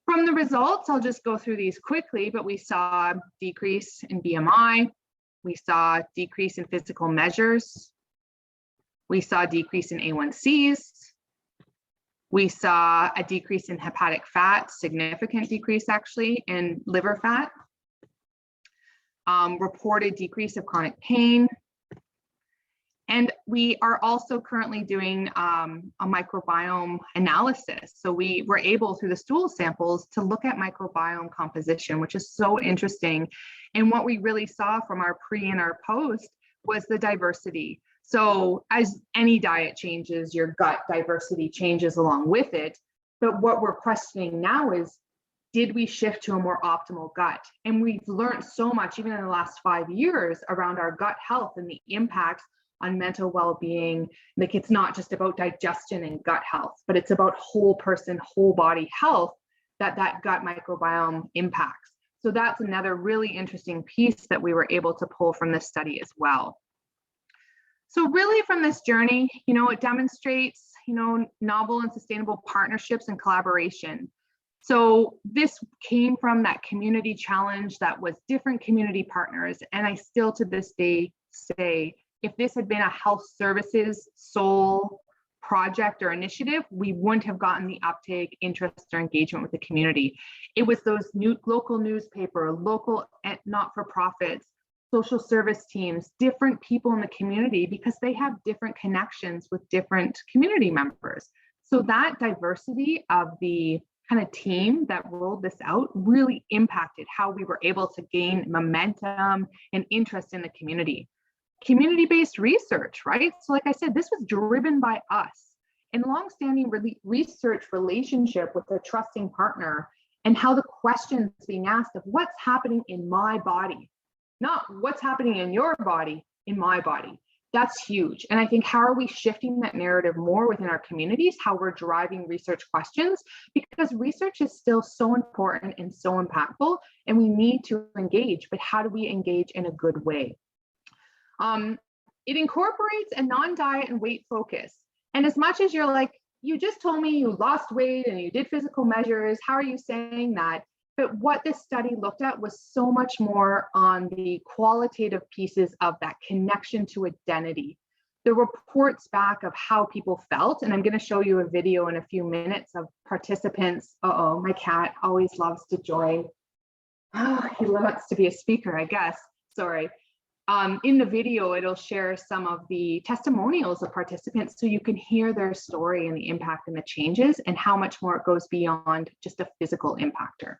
From the results, I'll just go through these quickly, but we saw decrease in BMI. We saw decrease in physical measures. We saw decrease in A1Cs. We saw a decrease in hepatic fat, significant decrease actually in liver fat. Reported decrease of chronic pain. And we are also currently doing a microbiome analysis. So we were able through the stool samples to look at microbiome composition, which is so interesting. And what we really saw from our pre and our post was the diversity. So as any diet changes, your gut diversity changes along with it. But what we're questioning now is, did we shift to a more optimal gut? And we've learned so much, even in the last 5 years, around our gut health and the impacts on mental well-being. Like, it's not just about digestion and gut health, but it's about whole person, whole body health that gut microbiome impacts. So that's another really interesting piece that we were able to pull from this study as well. So really from this journey, it demonstrates, novel and sustainable partnerships and collaboration. So this came from that community challenge that was different community partners. And I still to this day say, if this had been a health services sole project or initiative, we wouldn't have gotten the uptake, interest, or engagement with the community. It was those local newspaper, local not-for-profits, social service teams, different people in the community, because they have different connections with different community members. So that diversity of the kind of team that rolled this out really impacted how we were able to gain momentum and interest in the community. Community-based research, right? So like I said, this was driven by us, and longstanding research relationship with a trusting partner, and how the questions being asked of what's happening in my body, not what's happening in your body, in my body. That's huge. And I think, how are we shifting that narrative more within our communities, how we're driving research questions, because research is still so important and so impactful, and we need to engage, but how do we engage in a good way? It incorporates a non-diet and weight focus. And as much as you're like, you just told me you lost weight and you did physical measures, how are you saying that? But what this study looked at was so much more on the qualitative pieces of that connection to identity. The reports back of how people felt, and I'm going to show you a video in a few minutes of participants. Uh-oh, my cat always loves to join. Oh, he loves to be a speaker, I guess. Sorry. In the video, it'll share some of the testimonials of participants, so you can hear their story and the impact and the changes, and how much more it goes beyond just a physical impactor.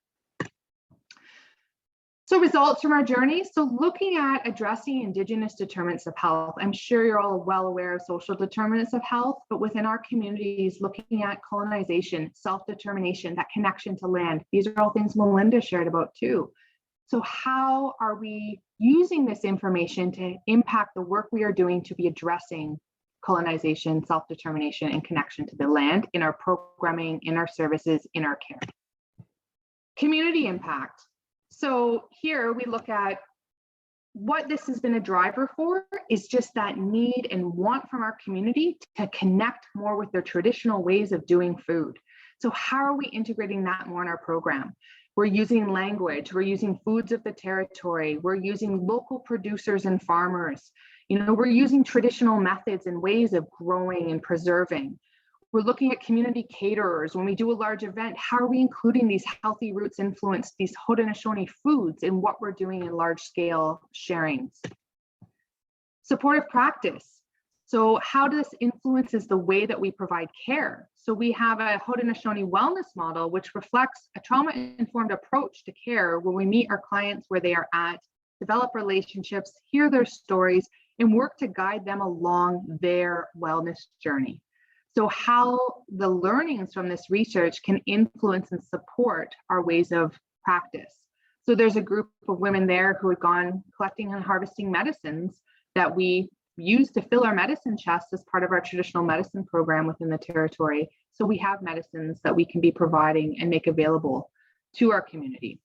So results from our journey. So looking at addressing Indigenous determinants of health, I'm sure you're all well aware of social determinants of health, but within our communities, looking at colonization, self-determination, that connection to land, these are all things Melinda shared about too. So how are we using this information to impact the work we are doing to be addressing colonization, self-determination, and connection to the land in our programming, in our services, in our care? Community impact. So here we look at what this has been a driver for is just that need and want from our community to connect more with their traditional ways of doing food. So how are we integrating that more in our program? We're using language, we're using foods of the territory, we're using local producers and farmers. We're using traditional methods and ways of growing and preserving. We're looking at community caterers. When we do a large event, how are we including these healthy roots influence, these Haudenosaunee foods in what we're doing in large scale sharings? Supportive practice. So how this influences the way that we provide care. So we have a Haudenosaunee wellness model, which reflects a trauma-informed approach to care, where we meet our clients where they are at, develop relationships, hear their stories, and work to guide them along their wellness journey. So how the learnings from this research can influence and support our ways of practice. So there's a group of women there who had gone collecting and harvesting medicines that we use to fill our medicine chest as part of our traditional medicine program within the territory. So we have medicines that we can be providing and make available to our community.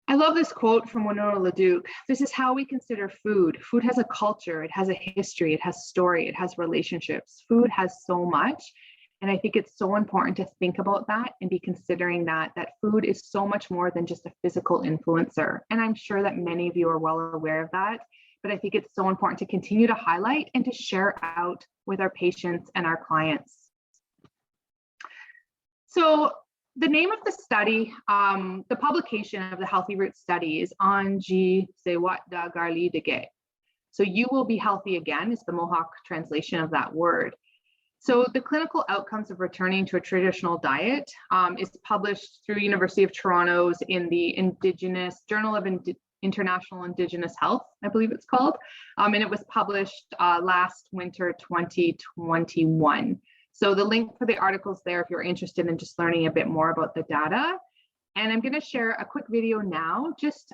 I love this quote from Winona LaDuke. This is how we consider food. Food has a culture, it has a history, it has story, it has relationships. Food has so much. And I think it's so important to think about that and be considering that food is so much more than just a physical influencer. And I'm sure that many of you are well aware of that, but I think it's so important to continue to highlight and to share out with our patients and our clients. So the name of the study, the publication of the Healthy Roots study is Anji Sewat da Garli Dege. So you will be healthy again is the Mohawk translation of that word. So the clinical outcomes of returning to a traditional diet is published through University of Toronto's in the Indigenous Journal of International Indigenous Health, I believe it's called. And it was published last winter, 2021. So the link for the article's there if you're interested in just learning a bit more about the data. And I'm going to share a quick video now, just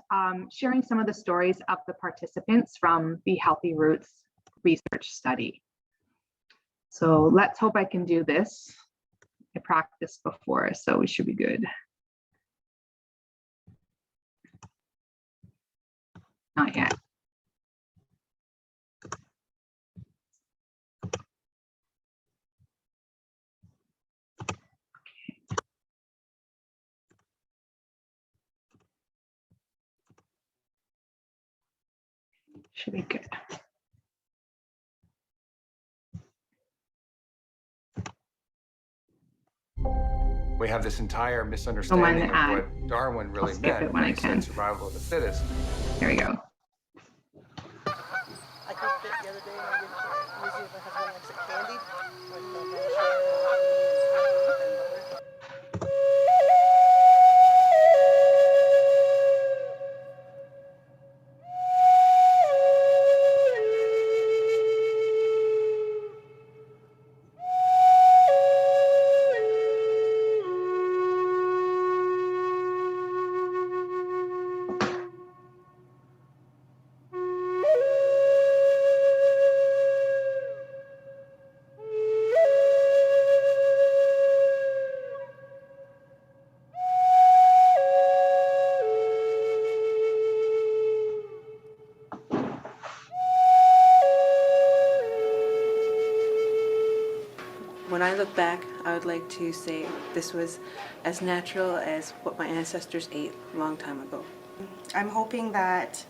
sharing some of the stories of the participants from the Healthy Roots research study. So let's hope I can do this. I practiced before, so we should be good. Not yet. Should be good. We have this entire misunderstanding of add. what Darwin really skip meant it when I he can. said survival of the fittest. Here we go. I cooked it the other day and I didn't. Let me see if I have one extra candy. When I look back, I would like to say this was as natural as what my ancestors ate a long time ago. I'm hoping that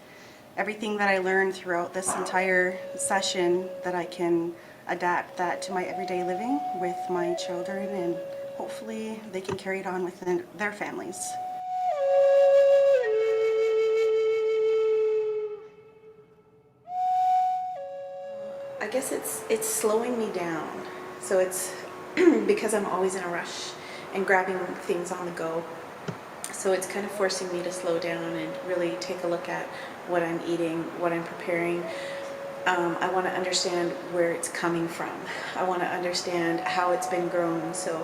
everything that I learned throughout this entire session, that I can adapt that to my everyday living with my children, and hopefully they can carry it on within their families. I guess it's slowing me down. So it's because I'm always in a rush and grabbing things on the go. So it's kind of forcing me to slow down and really take a look at what I'm eating, what I'm preparing. I want to understand where it's coming from. I want to understand how it's been grown. So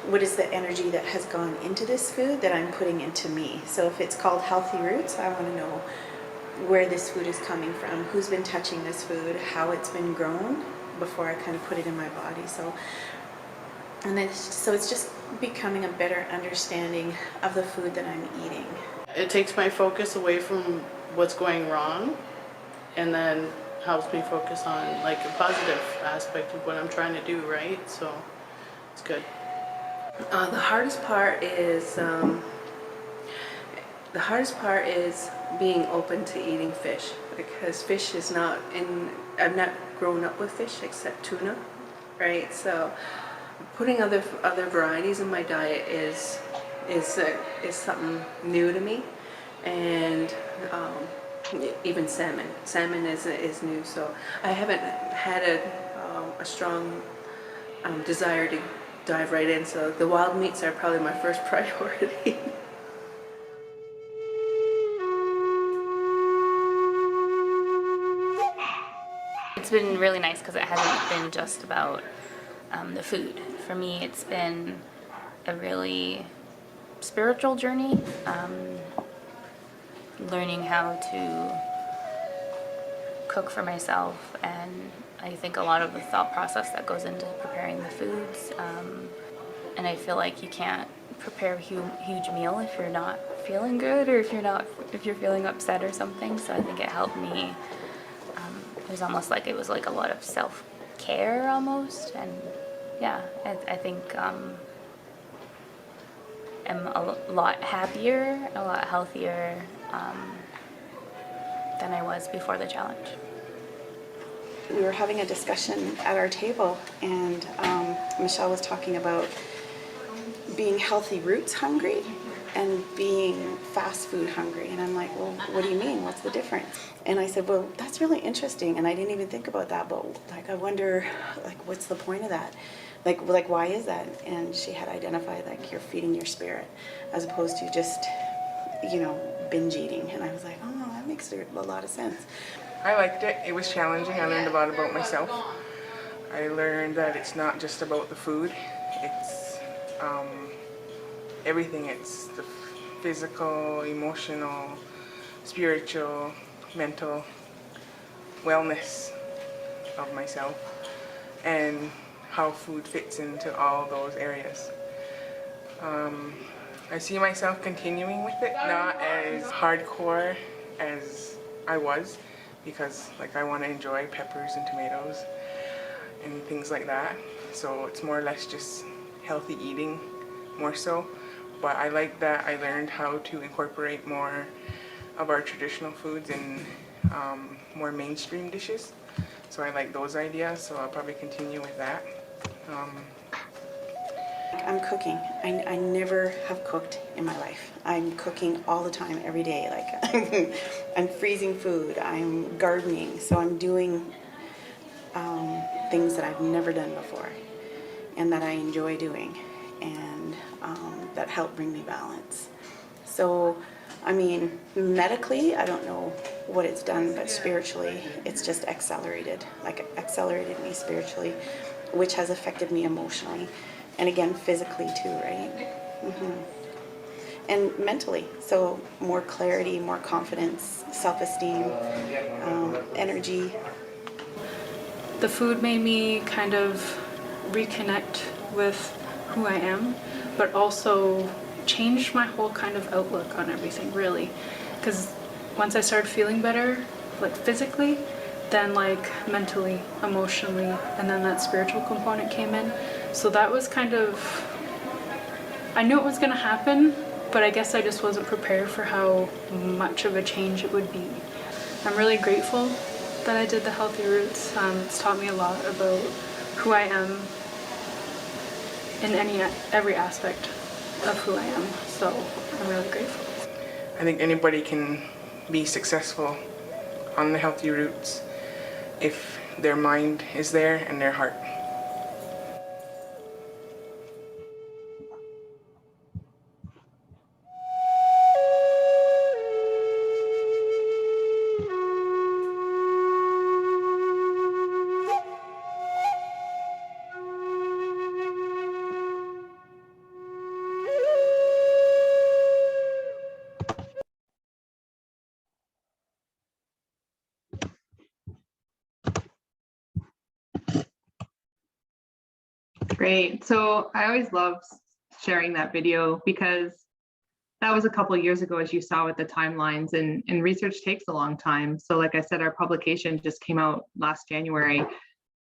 what is the energy that has gone into this food that I'm putting into me? So if it's called healthy roots, I want to know where this food is coming from, who's been touching this food, how it's been grown before I kind of put it in my body. So it's just becoming a better understanding of the food that I'm eating. It takes my focus away from what's going wrong, and then helps me focus on like a positive aspect of what I'm trying to do, right? So it's good. The hardest part is being open to eating fish, because fish is not in. I've not grown up with fish except tuna, right? So putting other varieties in my diet is something new to me, and even salmon. Salmon is new, so I haven't had a strong desire to dive right in. So the wild meats are probably my first priority. It's been really nice because it hasn't been just about the food. For me, it's been a really spiritual journey, learning how to cook for myself, and I think a lot of the thought process that goes into preparing the foods, and I feel like you can't prepare a huge meal if you're not feeling good, or if you're feeling upset or something. So I think it helped me. It was almost like it was like a lot of self-care almost, and yeah, I think I'm a lot happier, a lot healthier than I was before the challenge. We were having a discussion at our table, and Michelle was talking about being healthy roots hungry and being fast food hungry. And I'm like, well, what do you mean? What's the difference? And I said, well, that's really interesting. And I didn't even think about that, but like, I wonder, like, what's the point of that? Like, why is that? And she had identified, like, you're feeding your spirit as opposed to just, binge eating. And I was like, oh, that makes a lot of sense. I liked it. It was challenging. I learned a lot about myself. I learned that it's not just about the food. It's everything. It's the physical, emotional, spiritual, mental wellness of myself, and how food fits into all those areas. I see myself continuing with it, not as hardcore as I was, because like I want to enjoy peppers and tomatoes and things like that. So it's more or less just healthy eating, more so. But I like that I learned how to incorporate more of our traditional foods in more mainstream dishes. So I like those ideas, so I'll probably continue with that. I'm cooking. I never have cooked in my life. I'm cooking all the time, every day. Like I'm freezing food, I'm gardening. So I'm doing things that I've never done before and that I enjoy doing, and that help bring me balance. So, I mean, medically, I don't know what it's done, but spiritually, it's just accelerated me spiritually, which has affected me emotionally. And again, physically too, right? And mentally, so more clarity, more confidence, self-esteem, energy. The food made me kind of reconnect with who I am, but also changed my whole kind of outlook on everything, really. Because once I started feeling better, like physically, then like mentally, emotionally, and then that spiritual component came in. So that was kind of, I knew it was gonna happen, but I guess I just wasn't prepared for how much of a change it would be. I'm really grateful that I did the Healthy Roots. It's taught me a lot about who I am in every aspect of who I am. So I'm really grateful. I think anybody can be successful on the Healthy Roots if their mind is there and their heart. Great. So I always love sharing that video because that was a couple of years ago, as you saw with the timelines, and research takes a long time. So like I said, our publication just came out last January,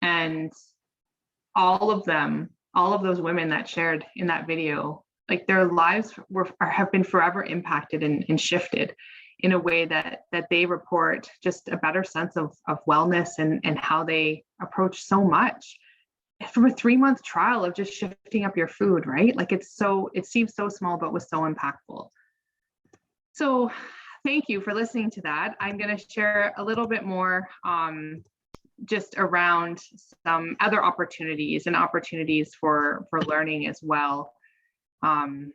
and all of those women that shared in that video, like their lives have been forever impacted and shifted in a way that they report just a better sense of wellness and how they approach so much from a 3-month trial of just shifting up your food, right? Like it seems so small, but was so impactful. So thank you for listening to that. I'm going to share a little bit more just around some other opportunities and opportunities for learning as well. I'm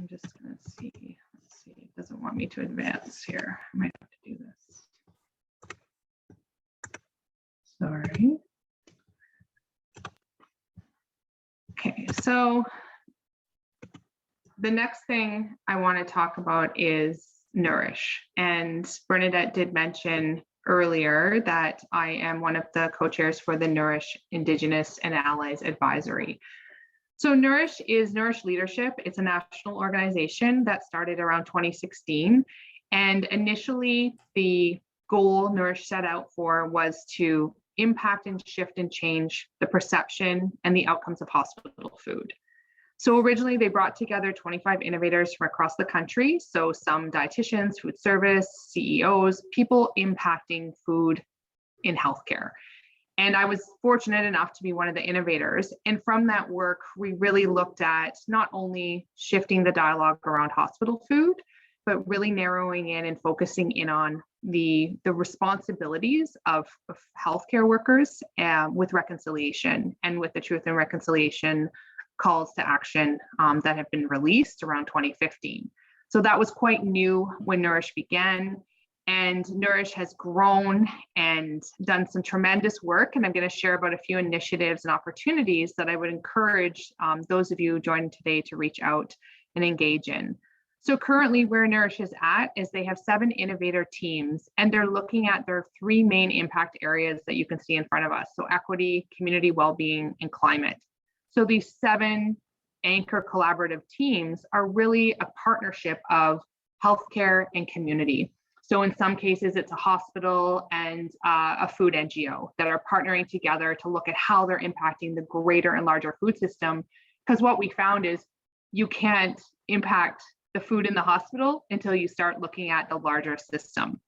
just going to see, let's see, it doesn't want me to advance here. I might have to do this. Sorry. Okay, so the next thing I want to talk about is Nourish. And Bernadette did mention earlier that I am one of the co-chairs for the Nourish Indigenous and Allies Advisory. So Nourish is Nourish Leadership. It's a national organization that started around 2016. And initially, the goal Nourish set out for was to impact and shift and change the perception and the outcomes of hospital food. So originally they brought together 25 innovators from across the country. So some dietitians, food service, CEOs, people impacting food in healthcare. And I was fortunate enough to be one of the innovators. And from that work, we really looked at not only shifting the dialogue around hospital food, but really narrowing in and focusing in on the responsibilities of healthcare workers with reconciliation and with the Truth and Reconciliation calls to action that have been released around 2015. So that was quite new when Nourish began, and Nourish has grown and done some tremendous work. And I'm going to share about a few initiatives and opportunities that I would encourage those of you joining today to reach out and engage in. So currently where Nourish is at is they have 7 innovator teams, and they're looking at their 3 main impact areas that you can see in front of us. So equity, community well-being, and climate. So these 7 anchor collaborative teams are really a partnership of healthcare and community. So in some cases, it's a hospital and a food NGO that are partnering together to look at how they're impacting the greater and larger food system. Because what we found is you can't impact the food in the hospital until you start looking at the larger system.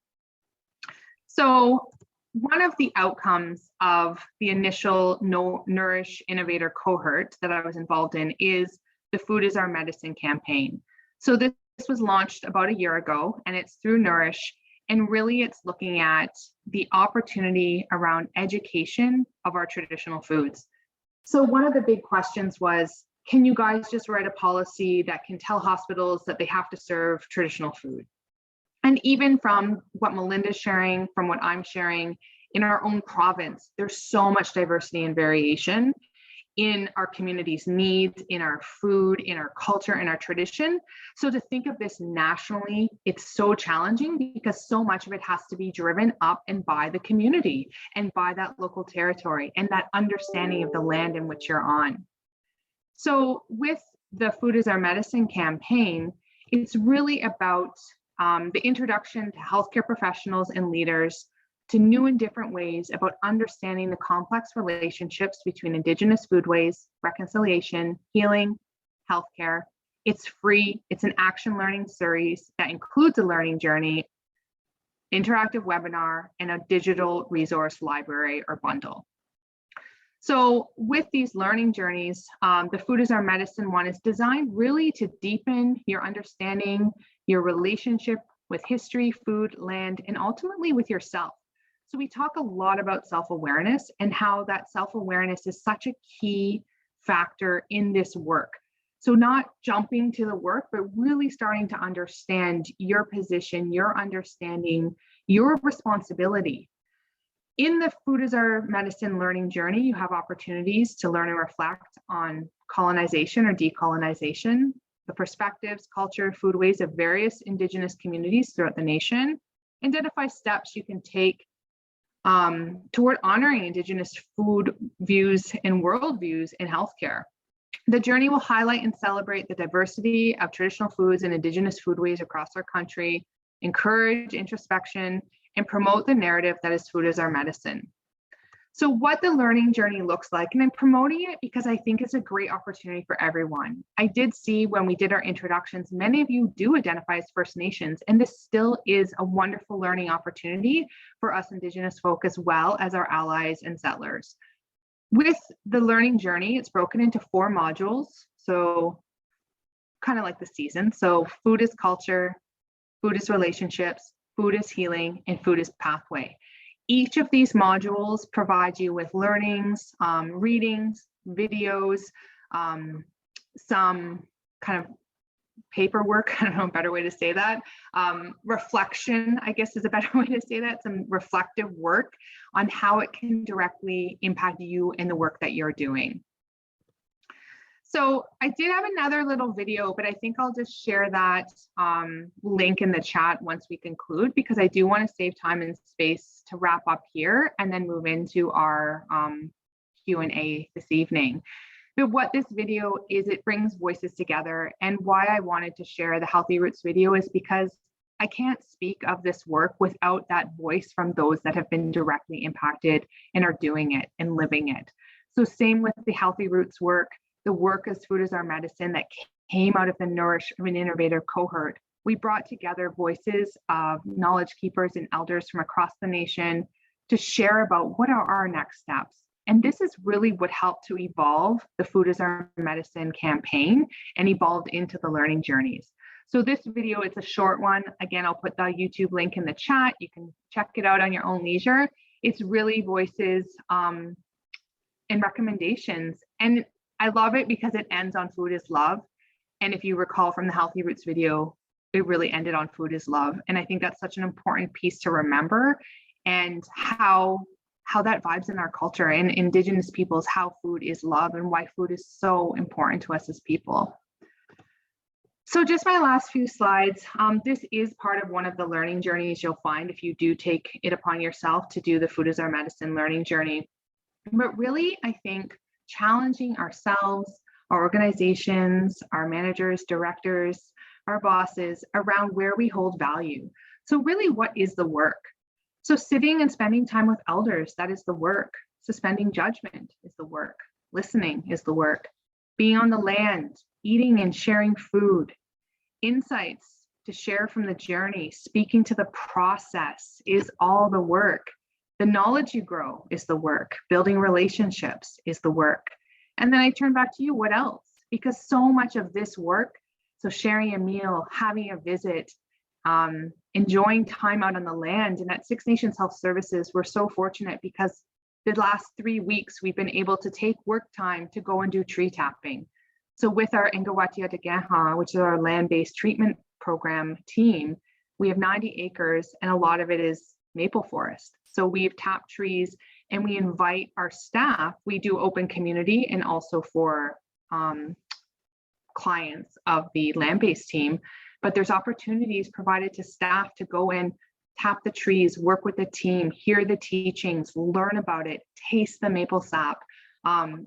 So one of the outcomes of the initial Nourish Innovator cohort that I was involved in is the Food is Our Medicine campaign. So this was launched about a year ago, and it's through Nourish. And really it's looking at the opportunity around education of our traditional foods. So one of the big questions was, can you guys just write a policy that can tell hospitals that they have to serve traditional food? And even from what Melinda's sharing, from what I'm sharing, in our own province, there's so much diversity and variation in our community's needs, in our food, in our culture, in our tradition. So to think of this nationally, it's so challenging because so much of it has to be driven up and by the community and by that local territory and that understanding of the land in which you're on. So with the Food is Our Medicine campaign, it's really about the introduction to healthcare professionals and leaders to new and different ways about understanding the complex relationships between Indigenous foodways, reconciliation, healing, healthcare. It's free, it's an action learning series that includes a learning journey, interactive webinar, and a digital resource library or bundle. So with these learning journeys, the Food is Our Medicine one is designed really to deepen your understanding, your relationship with history, food, land, and ultimately with yourself. So we talk a lot about self-awareness and how that self-awareness is such a key factor in this work. So not jumping to the work, but really starting to understand your position, your understanding, your responsibility. In the Food is Our Medicine learning journey, you have opportunities to learn and reflect on colonization or decolonization, the perspectives, culture, foodways of various Indigenous communities throughout the nation, identify steps you can take toward honoring Indigenous food views and worldviews in healthcare. The journey will highlight and celebrate the diversity of traditional foods and Indigenous foodways across our country, encourage introspection, and promote the narrative that is food is our medicine. So what the learning journey looks like, and I'm promoting it because I think it's a great opportunity for everyone. I did see when we did our introductions, many of you do identify as First Nations, and this still is a wonderful learning opportunity for us Indigenous folk as well as our allies and settlers. With the learning journey, it's broken into 4 modules. So kind of like the season. So food is culture, food is relationships, food is healing, and food is pathway. Each of these modules provide you with learnings, readings, videos, some kind of paperwork, I don't know a better way to say that, reflection, I guess is a better way to say that, some reflective work on how it can directly impact you in the work that you're doing. So I did have another little video, but I think I'll just share that link in the chat once we conclude, because I do want to save time and space to wrap up here and then move into our Q&A this evening. But what this video is, it brings voices together, and why I wanted to share the Healthy Roots video is because I can't speak of this work without that voice from those that have been directly impacted and are doing it and living it. So same with the Healthy Roots work, the work as Food is Our Medicine that came out of the Nourish Innovator cohort. We brought together voices of knowledge keepers and elders from across the nation to share about what are our next steps. And this is really what helped to evolve the Food is Our Medicine campaign and evolved into the learning journeys. So this video, it's a short one. Again, I'll put the YouTube link in the chat. You can check it out on your own leisure. It's really voices and recommendations. And I love it because it ends on food is love. And if you recall from the Healthy Roots video, it really ended on food is love. And I think that's such an important piece to remember, and how that vibes in our culture and Indigenous peoples, how food is love and why food is so important to us as people. So just my last few slides. This is part of one of the learning journeys you'll find if you do take it upon yourself to do the Food is Our Medicine learning journey. But really, I think challenging ourselves, our organizations, our managers, directors, our bosses around where we hold value. So really, what is the work? So sitting and spending time with elders, that is the work. Suspending judgment is the work. Listening is the work. Being on the land, eating and sharing food. Insights to share from the journey, speaking to the process is all the work. The knowledge you grow is the work. Building relationships is the work. And then I turn back to you, what else? Because so much of this work, so sharing a meal, having a visit, enjoying time out on the land, and at Six Nations Health Services, we're so fortunate because the last 3 weeks, we've been able to take work time to go and do tree tapping. So with our Ngawatia de Gaha, which is our land-based treatment program team, we have 90 acres and a lot of it is maple forest. So we've tapped trees and we invite our staff. We do open community and also for clients of the land-based team, but there's opportunities provided to staff to go in, tap the trees, work with the team, hear the teachings, learn about it, taste the maple sap,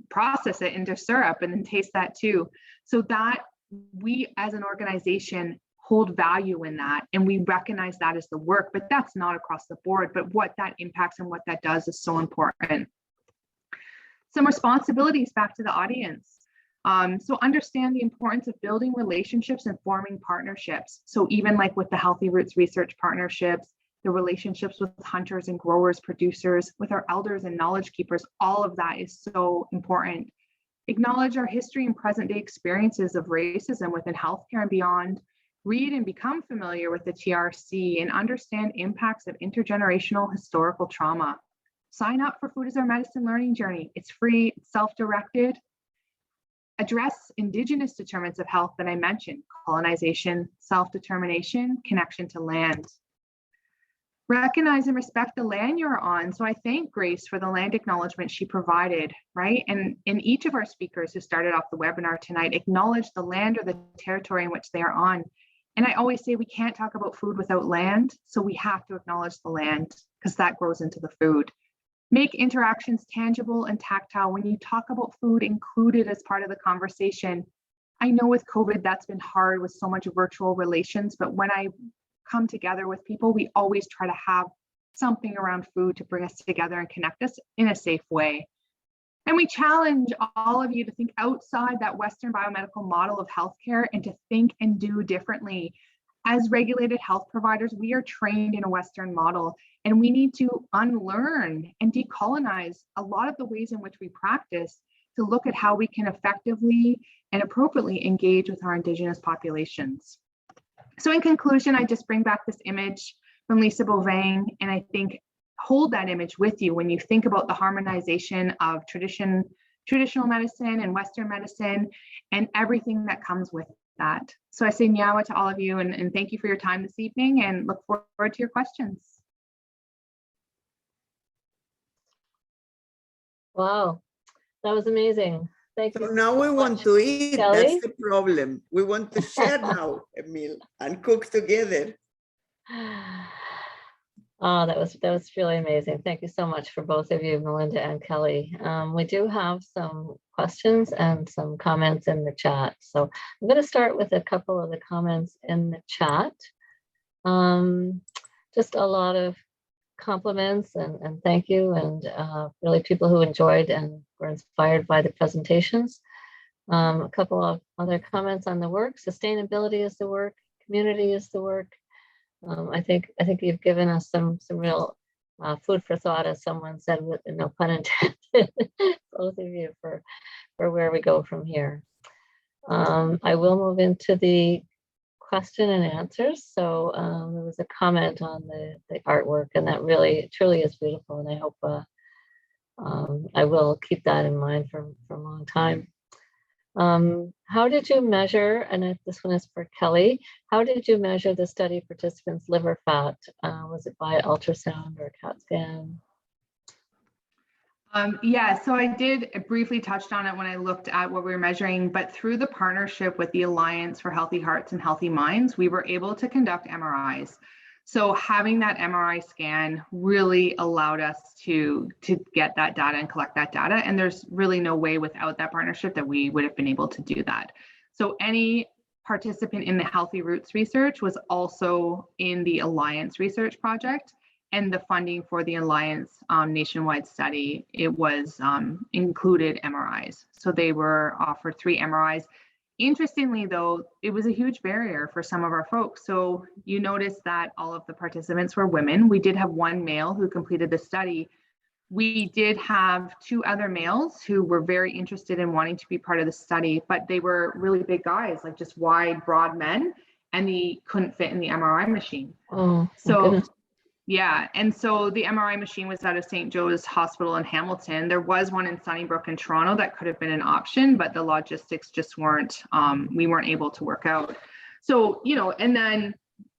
process it into syrup and then taste that too. So that we as an organization hold value in that and we recognize that as the work, but that's not across the board, but what that impacts and what that does is so important. Some responsibilities back to the audience. So understand the importance of building relationships and forming partnerships. So even like with the Healthy Roots Research partnerships, the relationships with hunters and growers, producers, with our elders and knowledge keepers, all of that is so important. Acknowledge our history and present day experiences of racism within healthcare and beyond. Read and become familiar with the TRC and understand impacts of intergenerational historical trauma. Sign up for Food is Our Medicine learning journey. It's free, it's self-directed. Address Indigenous determinants of health that I mentioned: colonization, self-determination, connection to land. Recognize and respect the land you're on. So I thank Grace for the land acknowledgement she provided, right? And in each of our speakers who started off the webinar tonight, acknowledge the land or the territory in which they are on. And I always say we can't talk about food without land. So we have to acknowledge the land because that grows into the food. Make interactions tangible and tactile. When you talk about food, include it as part of the conversation. I know with COVID, that's been hard with so much virtual relations, but when I come together with people, we always try to have something around food to bring us together and connect us in a safe way. And we challenge all of you to think outside that Western biomedical model of healthcare and to think and do differently. As regulated health providers, we are trained in a Western model, and we need to unlearn and decolonize a lot of the ways in which we practice to look at how we can effectively and appropriately engage with our Indigenous populations. So in conclusion, I just bring back this image from Lisa Bovang, and I think hold that image with you when you think about the harmonization of traditional medicine and Western medicine and everything that comes with that. So I say nyawa to all of you and thank you for your time this evening and look forward to your questions. Wow, that was amazing. Thank you. So now we want to eat. Kelly? That's the problem. We want to share now a meal and cook together. Oh, that was really amazing. Thank you so much for both of you, Melinda and Kelly. We do have some questions and some comments in the chat. So I'm going to start with a couple of the comments in the chat. Just a lot of compliments and thank you, and really people who enjoyed and were inspired by the presentations. A couple of other comments on the work. Sustainability is the work, community is the work. I think you've given us some real food for thought, as someone said, with no pun intended, both of you, for where we go from here. I will move into the question and answers. So there was a comment on the artwork, and that really truly is beautiful, and I hope I will keep that in mind for a long time. How did you measure, and this one is for Kelly, how did you measure the study participants' liver fat? Was it by ultrasound or CAT scan? Yeah, so I did briefly touched on it when I looked at what we were measuring, but through the partnership with the Alliance for Healthy Hearts and Healthy Minds, we were able to conduct MRIs. So having that MRI scan really allowed us to get that data and collect that data. And there's really no way without that partnership that we would have been able to do that. So any participant in the Healthy Roots research was also in the Alliance research project, and the funding for the Alliance nationwide study, it was included MRIs. So they were offered 3 MRIs Interestingly, though, it was a huge barrier for some of our folks. So you notice that all of the participants were women. We did have one male who completed the study. We did have 2 other males who were very interested in wanting to be part of the study, but they were really big guys, like just wide, broad men, and they couldn't fit in the MRI machine. Oh, so yeah, and so the MRI machine was out of St. Joe's Hospital in Hamilton. There was one in Sunnybrook in Toronto that could have been an option, but the logistics just weren't, we weren't able to work out. So, you know, and then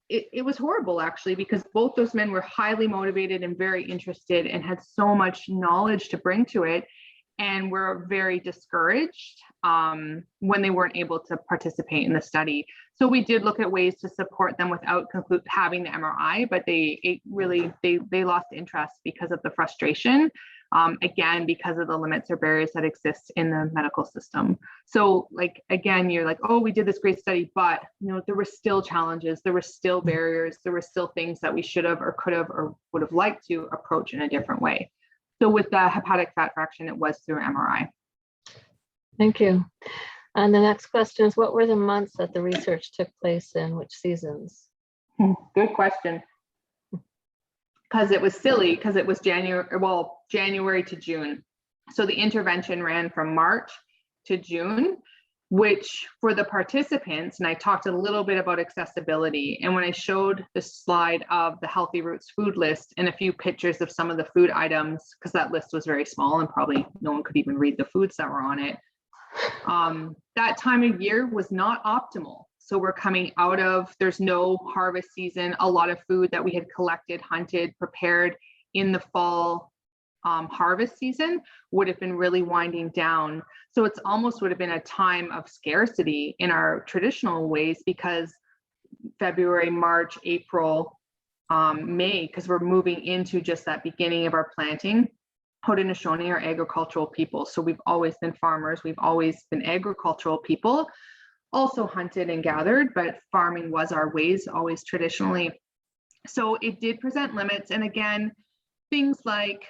it was horrible actually, because both those men were highly motivated and very interested and had so much knowledge to bring to it, and were very discouraged when they weren't able to participate in the study. So we did look at ways to support them without having the MRI, but they lost interest because of the frustration. Again, because of the limits or barriers that exist in the medical system. So like, again, you're like, oh, we did this great study, but you know, there were still challenges, there were still barriers, there were still things that we should have or could have or would have liked to approach in a different way. So with the hepatic fat fraction, it was through MRI. Thank you. And the next question is, what were the months that the research took place in, which seasons? Good question. Because it was silly, because it was January to June. So the intervention ran from March to June, which for the participants, and I talked a little bit about accessibility, and when I showed the slide of the Healthy Roots food list and a few pictures of some of the food items, because that list was very small and probably no one could even read the foods that were on it, that time of year was not optimal. So we're coming out of, there's no harvest season. A lot of food that we had collected, hunted, prepared in the fall harvest season would have been really winding down. So it's almost would have been a time of scarcity in our traditional ways, because February, March, April, May, because we're moving into just that beginning of our planting. Haudenosaunee are agricultural people. So we've always been farmers. We've always been agricultural people. Also hunted and gathered, but farming was our ways always traditionally. So it did present limits. And again, things like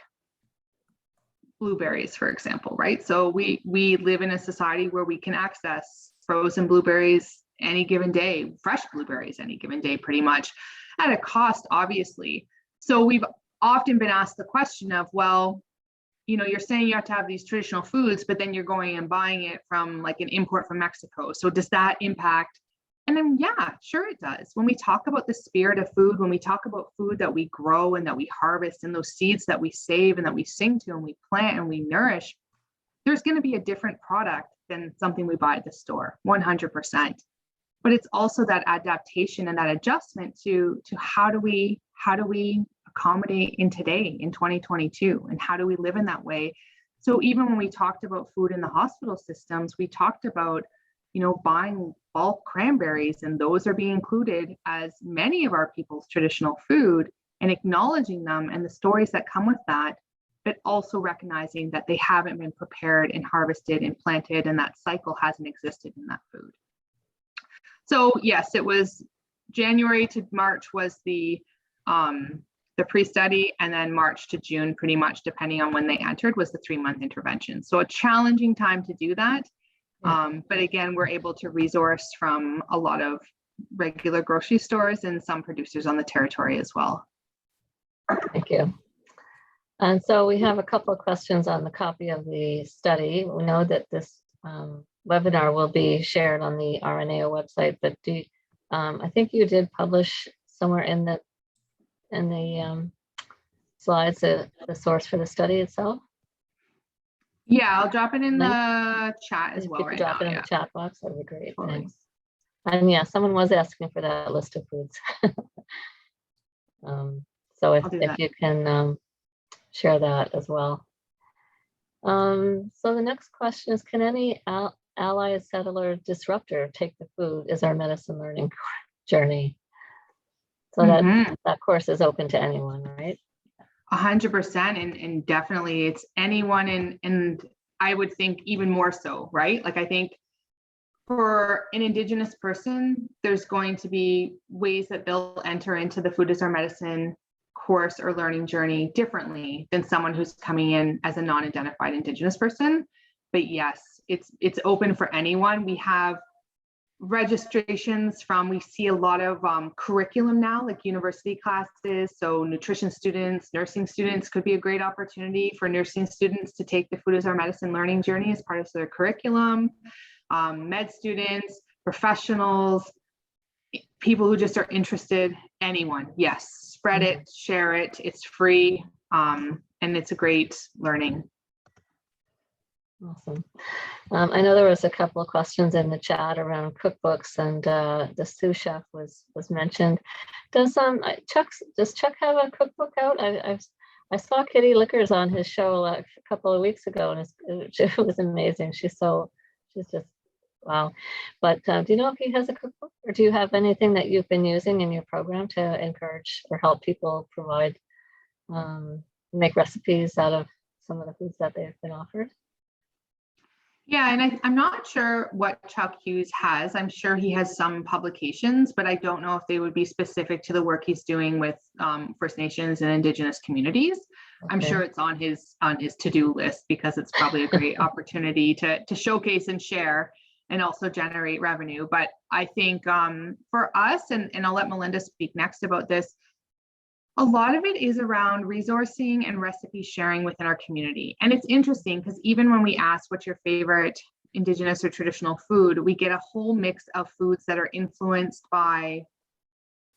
blueberries, for example, right? So we live in a society where we can access frozen blueberries any given day, fresh blueberries any given day, pretty much at a cost, obviously. So we've often been asked the question of, well, you know, you're saying you have to have these traditional foods, but then you're going and buying it from like an import from Mexico. So does that impact? And then, yeah, sure it does. When we talk about the spirit of food, when we talk about food that we grow and that we harvest and those seeds that we save and that we sing to and we plant and we nourish, there's going to be a different product than something we buy at the store, 100%. But it's also that adaptation and that adjustment to how do we accommodate in today, in 2022, and how do we live in that way? So even when we talked about food in the hospital systems, we talked about, you know, buying bulk cranberries, and those are being included as many of our people's traditional food, and acknowledging them and the stories that come with that, but also recognizing that they haven't been prepared and harvested and planted, and that cycle hasn't existed in that food. So yes, it was January to March was the pre-study, and then March to June, pretty much depending on when they entered, was the 3-month intervention. So a challenging time to do that. But again, we're able to resource from a lot of regular grocery stores and some producers on the territory as well. Thank you. And so we have a couple of questions on the copy of the study. We know that this webinar will be shared on the RNAO website, but I think you did publish somewhere in the slides the source for the study itself. Yeah, I'll drop it in the chat as well. Drop it in the chat box. That'd be great. Totally. Thanks. And yeah, someone was asking for that list of foods. So if you can share that as well. So the next question is, can any allied settler disruptor take the food as our medicine learning journey? So that course is open to anyone, right? 100%, and definitely it's anyone, and I would think even more so, right? Like I think for an Indigenous person, there's going to be ways that they'll enter into the food as our medicine course or learning journey differently than someone who's coming in as a non-identified Indigenous person. But yes, it's open for anyone. We have registrations from, we see a lot of curriculum now, like university classes. So nutrition students, nursing students could be a great opportunity for nursing students to take the Food as Our Medicine learning journey as part of their curriculum. Med students, professionals, people who just are interested, anyone. Yes, spread it, share it. It's free, and it's a great learning. Awesome. I know there was a couple of questions in the chat around cookbooks, and the sous chef was mentioned. Does Chuck have a cookbook out? I saw Kitty Lickers on his show a couple of weeks ago, and it was amazing. She's just wow. But do you know if he has a cookbook, or do you have anything that you've been using in your program to encourage or help people provide make recipes out of some of the foods that they've been offered? Yeah, and I'm not sure what Chuck Hughes has. I'm sure he has some publications, but I don't know if they would be specific to the work he's doing with First Nations and Indigenous communities. Okay. I'm sure it's on his to-do list, because it's probably a great opportunity to showcase and share and also generate revenue. But I think for us, and I'll let Melinda speak next about this, a lot of it is around resourcing and recipe sharing within our community. And it's interesting because even when we ask what's your favorite Indigenous or traditional food, we get a whole mix of foods that are influenced by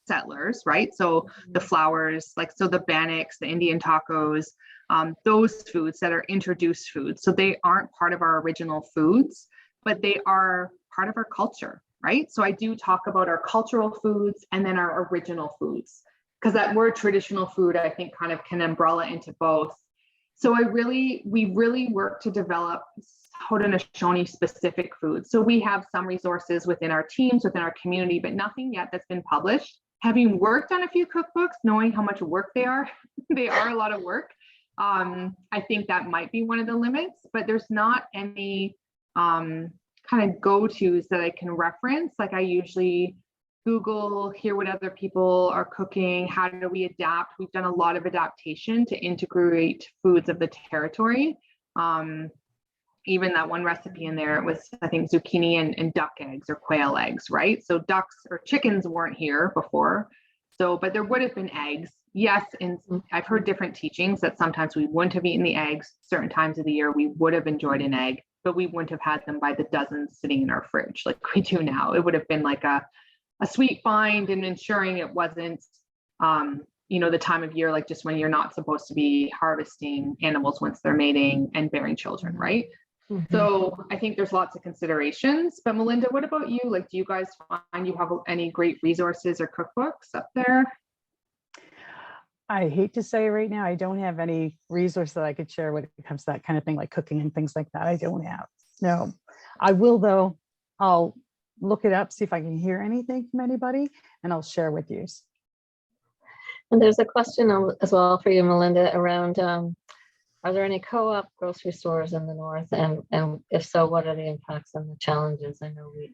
settlers, right? So the flowers, so the bannocks, the Indian tacos, those foods that are introduced foods. So they aren't part of our original foods, but they are part of our culture, right? So I do talk about our cultural foods and then our original foods, because that word traditional food, I think, kind of can umbrella into both. So we really work to develop Haudenosaunee specific foods. So we have some resources within our teams, within our community, but nothing yet that's been published. Having worked on a few cookbooks, knowing how much work they are, they are a lot of work. I think that might be one of the limits, but there's not any kind of go-tos that I can reference. Like I usually Google, hear what other people are cooking, how do we adapt? We've done a lot of adaptation to integrate foods of the territory. Even that one recipe in there, it was, I think, zucchini and duck eggs or quail eggs, right? So ducks or chickens weren't here before. So, but there would have been eggs. Yes, and I've heard different teachings that sometimes we wouldn't have eaten the eggs. Certain times of the year we would have enjoyed an egg, but we wouldn't have had them by the dozens sitting in our fridge like we do now. It would have been like a sweet find, and ensuring it wasn't, the time of year, like just when you're not supposed to be harvesting animals once they're mating and bearing children, right? Mm-hmm. So I think there's lots of considerations. But Melinda, what about you? Like, do you guys find you have any great resources or cookbooks up there? I hate to say right now, I don't have any resource that I could share when it comes to that kind of thing, like cooking and things like that. I don't have. No, I will though. I'll look it up, see if I can hear anything from anybody, and I'll share with you. And there's a question as well for you, Melinda, around are there any co-op grocery stores in the north, and if so, what are the impacts and the challenges? I know we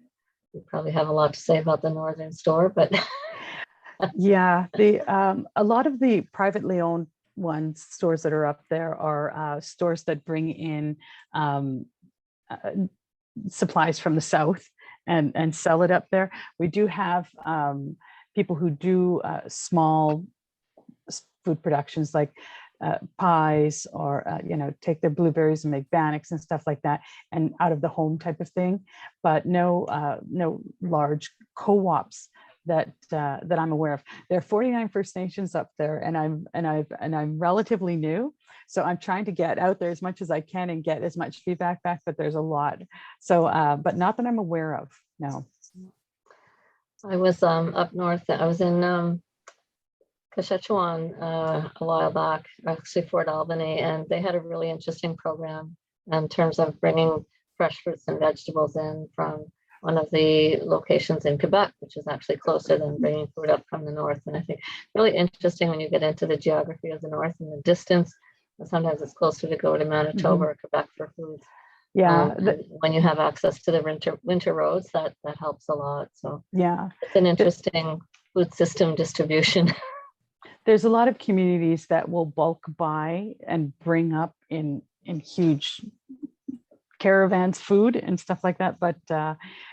probably have a lot to say about the northern store, but yeah, a lot of the privately owned stores that are up there are stores that bring in supplies from the south and sell it up there. We do have people who do small food productions, like pies, or take their blueberries and make bannocks and stuff like that, and out of the home type of thing, but no large co-ops that I'm aware of. There are 49 First Nations up there, and I'm relatively new, so I'm trying to get out there as much as I can and get as much feedback back, but there's a lot. So but not that I'm aware of. No. I was up north. I was in Saskatchewan a while back, actually Fort Albany, and they had a really interesting program in terms of bringing fresh fruits and vegetables in from one of the locations in Quebec, which is actually closer than bringing food up from the north. And I think really interesting when you get into the geography of the north and the distance. And sometimes it's closer to go to Manitoba or Quebec for food. Yeah. When you have access to the winter roads, that helps a lot. So yeah, it's an interesting food system distribution. There's a lot of communities that will bulk buy and bring up in huge caravans food and stuff like that, but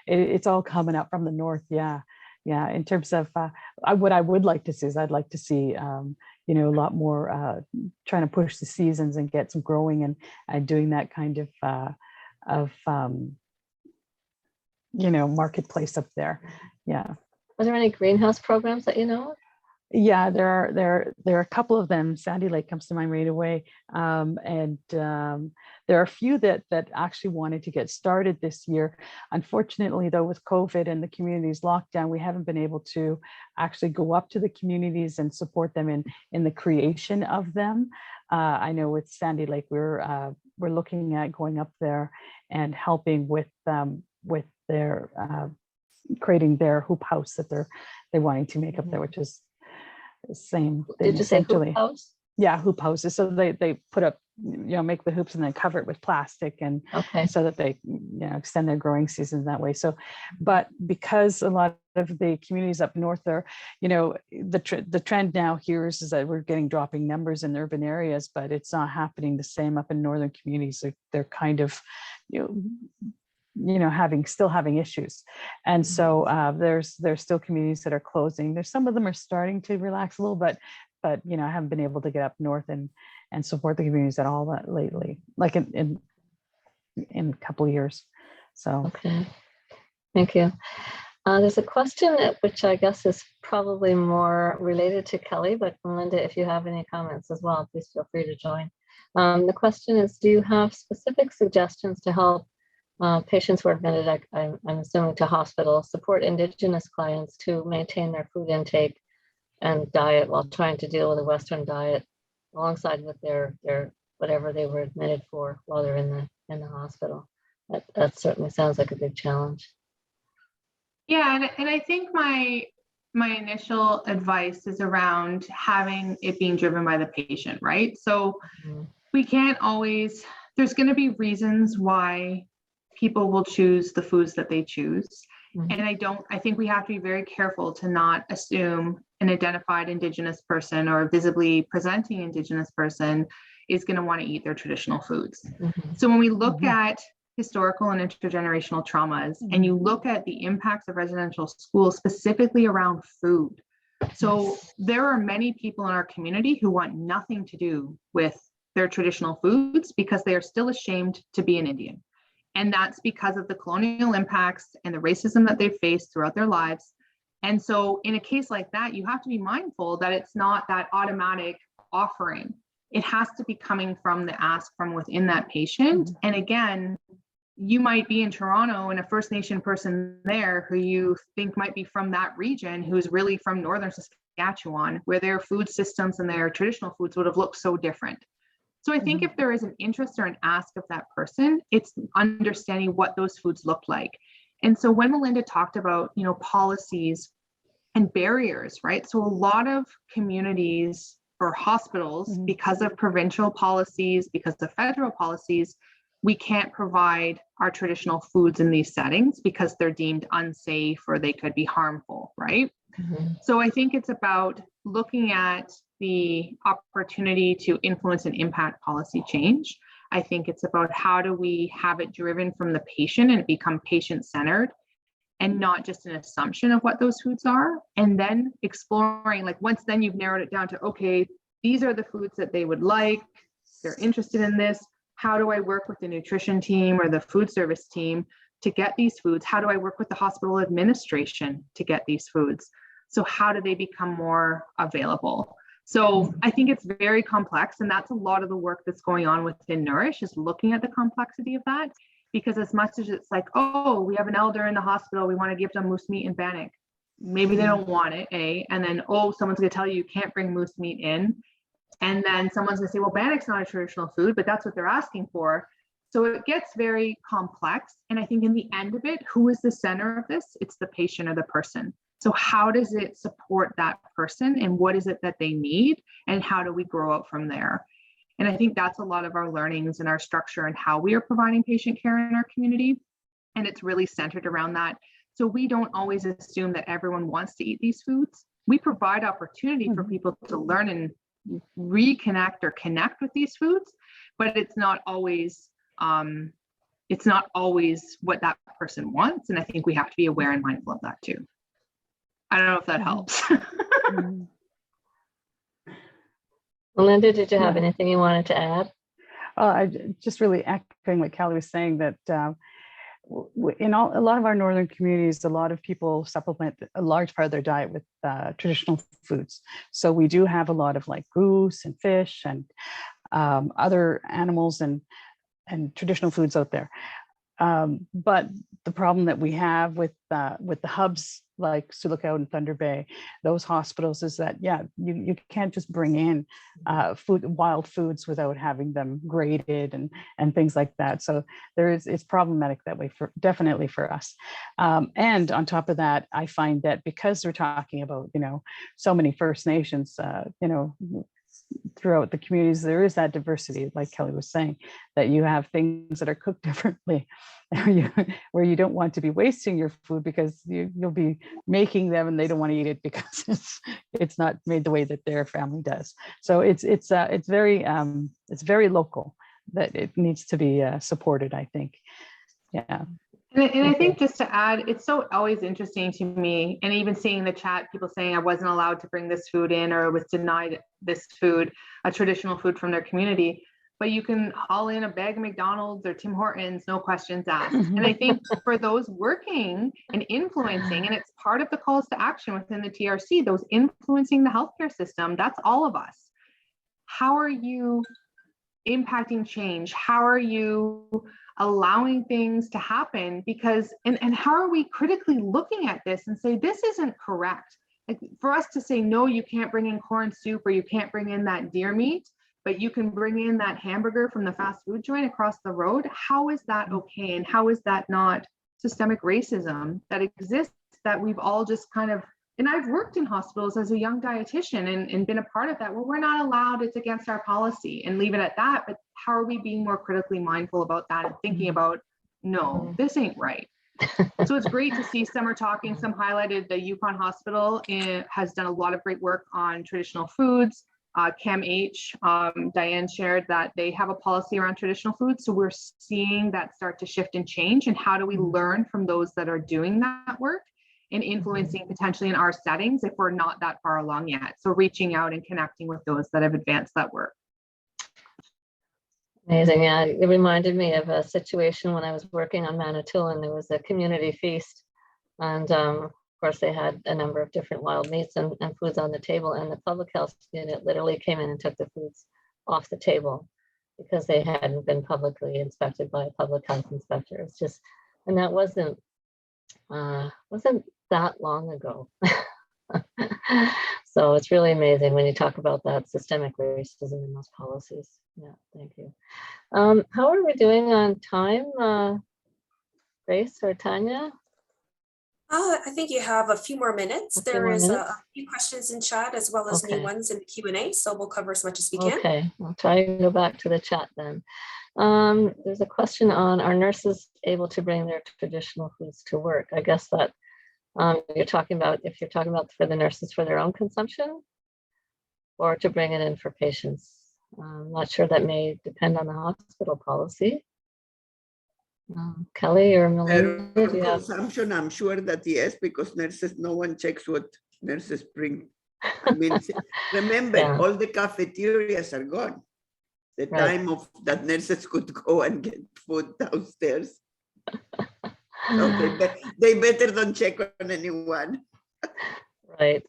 it's all coming up from the north. Yeah. In terms of what I would like to see is I'd like to see you know, a lot more trying to push the seasons and get some growing and doing that kind of you know, marketplace up there. Yeah. Are there any greenhouse programs that you know of? Yeah, there are a couple of them. Sandy Lake comes to mind right away, and there are a few that actually wanted to get started this year. Unfortunately, though, with COVID and the communities locked down, we haven't been able to actually go up to the communities and support them in the creation of them. I know with Sandy Lake, we're looking at going up there and helping with their creating their hoop house that they're wanting to make up there, which is the same thing. Did you say hoop house? Yeah, hoop houses. So they put up, you know, make the hoops and then cover it with plastic, and so that they, you know, extend their growing season that way. So, but because a lot of the communities up north are, you know, the trend now here is that we're getting dropping numbers in urban areas, but it's not happening the same up in northern communities. They're kind of, you know, still having issues. And so there's still communities that are closing. There's some of them are starting to relax a little, but you know, I haven't been able to get up north and support the communities at all that lately, like in a couple of years. So okay, thank you. There's a question which I guess is probably more related to Kelly, but Melinda, if you have any comments as well, please feel free to join. The question is, do you have specific suggestions to help patients who are admitted, I'm assuming, to hospitals, support Indigenous clients to maintain their food intake and diet while trying to deal with a Western diet alongside with their whatever they were admitted for while they're in the hospital? That certainly sounds like a big challenge. Yeah, and I think my initial advice is around having it being driven by the patient, right? So we can't always, there's going to be reasons why people will choose the foods that they choose. And I think we have to be very careful to not assume an identified Indigenous person or a visibly presenting Indigenous person is going to want to eat their traditional foods. So when we look at historical and intergenerational traumas, and you look at the impacts of residential schools specifically around food. So there are many people in our community who want nothing to do with their traditional foods because they are still ashamed to be an Indian. And that's because of the colonial impacts and the racism that they've faced throughout their lives. And so in a case like that, you have to be mindful that it's not that automatic offering. It has to be coming from the ask from within that patient. And again, you might be in Toronto and a First Nation person there who you think might be from that region, who's really from Northern Saskatchewan, where their food systems and their traditional foods would have looked so different. So I think if there is an interest or an ask of that person, it's understanding what those foods look like. And so when Melinda talked about, you know, policies and barriers, right? So a lot of communities or hospitals, because of provincial policies, because of federal policies, we can't provide our traditional foods in these settings because they're deemed unsafe or they could be harmful, right? So I think it's about looking at the opportunity to influence and impact policy change. I think it's about how do we have it driven from the patient and become patient-centered and not just an assumption of what those foods are. And then exploring, like once then you've narrowed it down to, okay, these are the foods that they would like, they're interested in this. How do I work with the nutrition team or the food service team to get these foods? How do I work with the hospital administration to get these foods? So how do they become more available? So I think it's very complex, and that's a lot of the work that's going on within Nourish, is looking at the complexity of that. Because as much as it's like, oh, we have an elder in the hospital, we want to give them moose meat and bannock. Maybe they don't want it, and then, oh, someone's going to tell you can't bring moose meat in. And then someone's going to say, well, bannock's not a traditional food, but that's what they're asking for. So it gets very complex. And I think in the end of it, who is the center of this? It's the patient or the person. So how does it support that person, and what is it that they need, and how do we grow up from there? And I think that's a lot of our learnings and our structure and how we are providing patient care in our community. And it's really centered around that. So we don't always assume that everyone wants to eat these foods. We provide opportunity for people to learn and reconnect or connect with these foods, but it's not always it's not always what that person wants. And I think we have to be aware and mindful of that too. I don't know if that helps. Melinda, did you have anything you wanted to add? I just really echoing what Kelly was saying, that in a lot of our northern communities, a lot of people supplement a large part of their diet with traditional foods. So we do have a lot of like goose and fish and other animals and traditional foods out there. But the problem that we have with the hubs like Sioux Lookout and Thunder Bay, those hospitals, is that, you can't just bring in wild foods without having them graded and things like that. So it's problematic that way, definitely for us. And on top of that, I find that because we're talking about, so many First Nations, throughout the communities, there is that diversity, like Kelly was saying, that you have things that are cooked differently, where you don't want to be wasting your food because you'll be making them and they don't want to eat it because it's not made the way that their family does. So it's very local, that it needs to be supported, I think. Yeah. And I think, just to add, it's so always interesting to me, and even seeing in the chat people saying I wasn't allowed to bring this food in or was denied this food, a traditional food from their community, but you can haul in a bag of McDonald's or Tim Hortons, no questions asked. And I think for those working and influencing, and it's part of the calls to action within the TRC, those influencing the healthcare system, that's all of us. How are you impacting change? How are you allowing things to happen? Because and how are we critically looking at this and say this isn't correct? Like, for us to say no, you can't bring in corn soup, or you can't bring in that deer meat, but you can bring in that hamburger from the fast food joint across the road. How is that okay? And how is that not systemic racism that exists, that we've all just kind of, and I've worked in hospitals as a young dietitian and been a part of that, where we're not allowed, it's against our policy, and leave it at that. But how are we being more critically mindful about that and thinking about, no, this ain't right? So it's great to see some are talking, some highlighted the Yukon Hospital has done a lot of great work on traditional foods. CAMH, Diane shared that they have a policy around traditional foods. So we're seeing that start to shift and change. And how do we learn from those that are doing that work and influencing potentially in our settings if we're not that far along yet? So reaching out and connecting with those that have advanced that work. Amazing. Yeah, it reminded me of a situation when I was working on Manitoulin. There was a community feast, and of course they had a number of different wild meats and foods on the table, and the public health unit literally came in and took the foods off the table because they hadn't been publicly inspected by a public health inspector. It's just, and that wasn't that long ago. So it's really amazing when you talk about that systemic racism in those policies. Yeah, thank you. How are we doing on time, Grace or Tanya? I think you have a few more minutes. There is a few questions in chat as well as new ones in the Q&A, so we'll cover as much as we can. Okay, I'll try to go back to the chat then. There's a question on, are nurses able to bring their traditional foods to work? I guess that you're talking about, if you're talking about for the nurses for their own consumption or to bring it in for patients. I'm not sure, that may depend on the hospital policy. Kelly or Melinda, do you have consumption? I'm sure that yes, because nurses, no one checks what nurses bring. I mean, remember, all the cafeterias are gone. The time of that nurses could go and get food downstairs. So they better don't check on anyone. Right.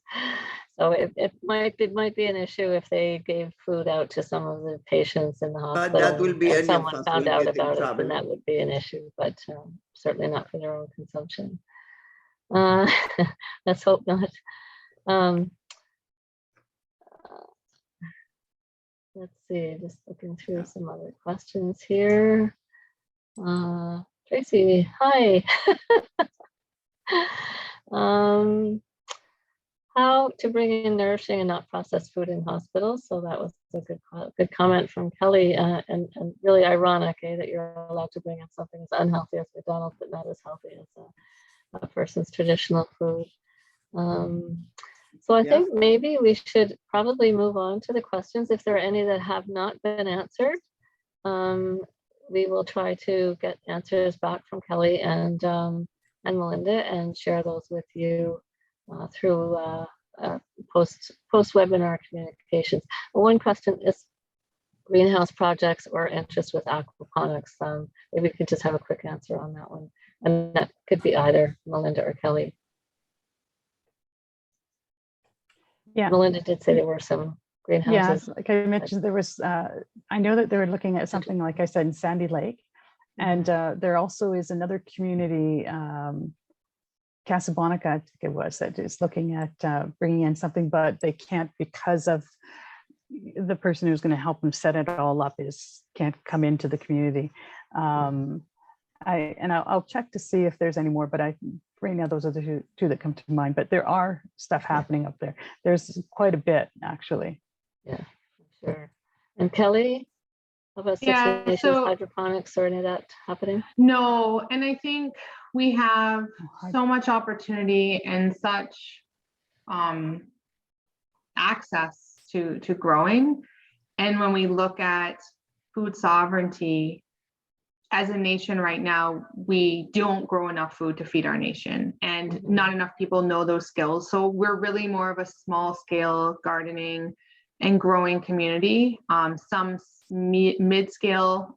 So it might be an issue if they gave food out to some of the patients in the hospital. But that will be, and someone found out about it, then that would be an issue, but certainly not for their own consumption. Let's hope not. Let's see, just looking through some other questions here. Tracy, hi. How to bring in nourishing and not processed food in hospitals. So that was a good comment from Kelly, and really ironic that you're allowed to bring in something as unhealthy as McDonald's, but not as healthy as a person's traditional food. So I think maybe we should probably move on to the questions if there are any that have not been answered. we will try to get answers back from Kelly and Melinda and share those with you through post webinar communications. One question is greenhouse projects or interest with aquaponics. Maybe we could just have a quick answer on that one, and that could be either Melinda or Kelly. Yeah, Melinda did say there were some greenhouses. Yeah, like I mentioned, there was, I know that they were looking at something, like I said, in Sandy Lake. And there also is another community, Casablanca, I think it was, that is looking at bringing in something, but they can't because of the person who's going to help them set it all up can't come into the community. I'll check to see if there's any more, but right now those are the two that come to mind. But there are stuff happening up there. There's quite a bit, actually. Yeah, sure. And Kelly, how about Six Nations hydroponics or any of that happening? No, and I think we have so much opportunity and such access to growing. And when we look at food sovereignty, as a nation right now, we don't grow enough food to feed our nation, and not enough people know those skills. So we're really more of a small scale gardening and growing community. Some mid-scale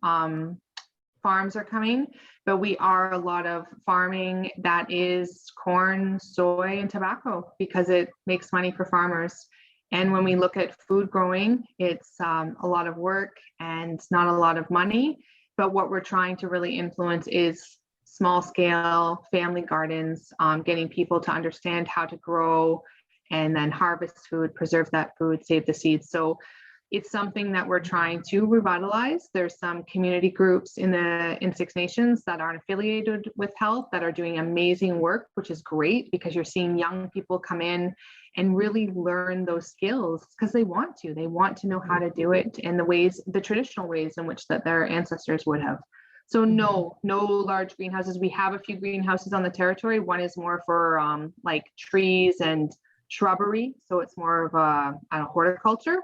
farms are coming, but we are a lot of farming that is corn, soy, and tobacco because it makes money for farmers. And when we look at food growing, it's a lot of work and not a lot of money. But what we're trying to really influence is small scale family gardens, getting people to understand how to grow and then harvest food, preserve that food, save the seeds. So it's something that we're trying to revitalize. There's some community groups in Six Nations that aren't affiliated with health that are doing amazing work, which is great because you're seeing young people come in and really learn those skills because they want to know how to do it in the traditional ways in which that their ancestors would have. So no large greenhouses. We have a few greenhouses on the territory. One is more for like trees and shrubbery. So it's more of a horticulture.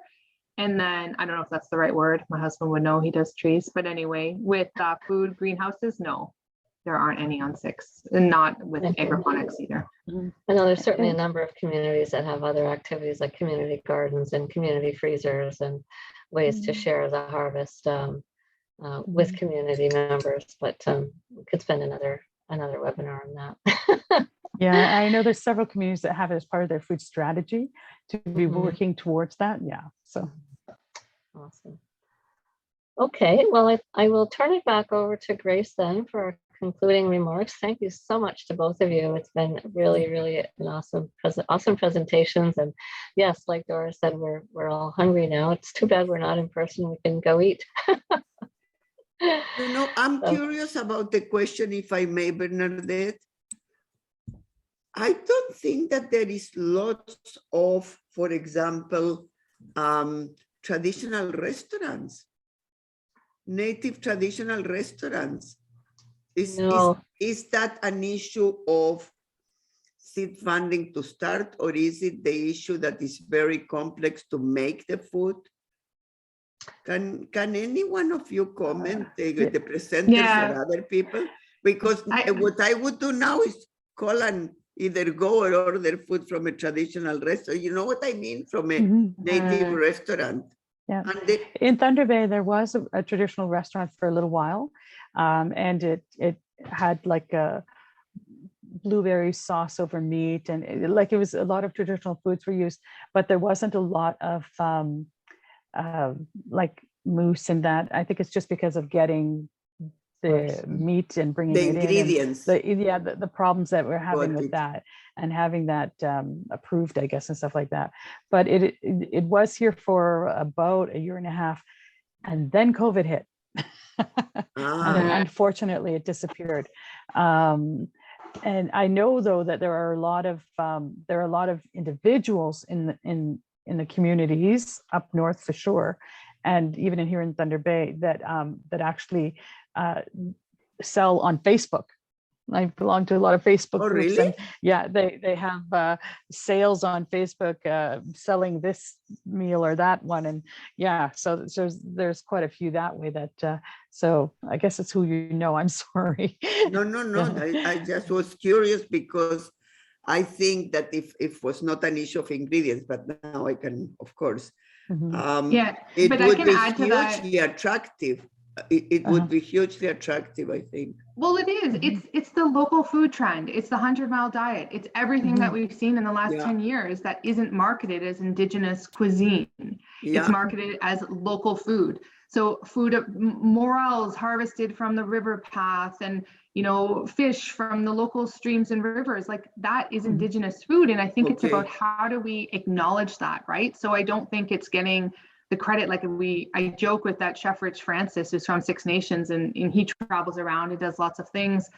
And then, I don't know if that's the right word. My husband would know, he does trees. But anyway, with food greenhouses, no, there aren't any on Six, and not with agroponics either. I know there's certainly a number of communities that have other activities like community gardens and community freezers and ways to share the harvest with community members. But we could spend another webinar on that. Yeah, I know there's several communities that have it as part of their food strategy to be working towards that. Yeah, so. Awesome. Okay, well, I will turn it back over to Grace then for concluding remarks. Thank you so much to both of you. It's been really, really an awesome presentations. And yes, like Dora said, we're all hungry now. It's too bad we're not in person. We can go eat. I'm curious about the question, if I may, Bernadette. I don't think that there is lots of, for example, traditional restaurants, native traditional restaurants. Is that an issue of seed funding to start, or is it the issue that is very complex to make the food? Can any one of you comment, the presenters or other people? Because what I would do now is call and either go or order food from a traditional restaurant. You know what I mean? From a native restaurant. Yeah. In Thunder Bay, there was a traditional restaurant for a little while, and it had like a blueberry sauce over meat, and it was a lot of traditional foods were used, but there wasn't a lot of like moose and that. I think it's just because of getting the meat and bringing the it ingredients. The problems that we're having with that and having that approved, I guess, and stuff like that. But it was here for about a year and a half, and then COVID hit. And unfortunately it disappeared. And I know though that there are a lot of individuals in the communities up north for sure, and even in here in Thunder Bay that actually sell on Facebook I belong to a lot of Facebook Oh, groups, really? and yeah, they have sales on Facebook selling this meal or that one, and yeah, so there's quite a few that way. That so I guess it's who you know. I'm sorry. No. I just was curious because I think that if was not an issue of ingredients, but now I can, of course, Yeah, it but I would can be add to that. hugely attractive. It would be hugely attractive, I think. Well, it is. It's the local food trend. It's the 100-mile diet. It's everything that we've seen in the last 10 years that isn't marketed as Indigenous cuisine. It's marketed as local food. So food, morels harvested from the river path, and fish from the local streams and rivers, like that is Indigenous food. And I think it's about how do we acknowledge that, right? So I don't think it's getting the credit. Like I joke with that Chef Rich Francis, who's from Six Nations, and he travels around and does lots of things.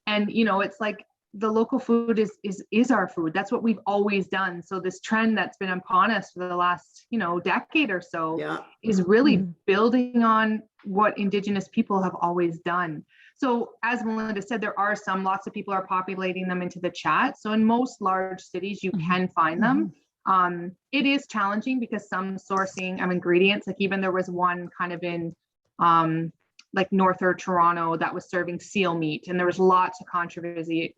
And it's like the local food is our food. That's what we've always done. So this trend that's been upon us for the last decade or so is really building on what Indigenous people have always done. So as Melinda said, there are lots of people are populating them into the chat. So in most large cities, you can find them. It is challenging because some sourcing of ingredients, like even there was one kind of in like north or Toronto that was serving seal meat, and there was lots of controversy.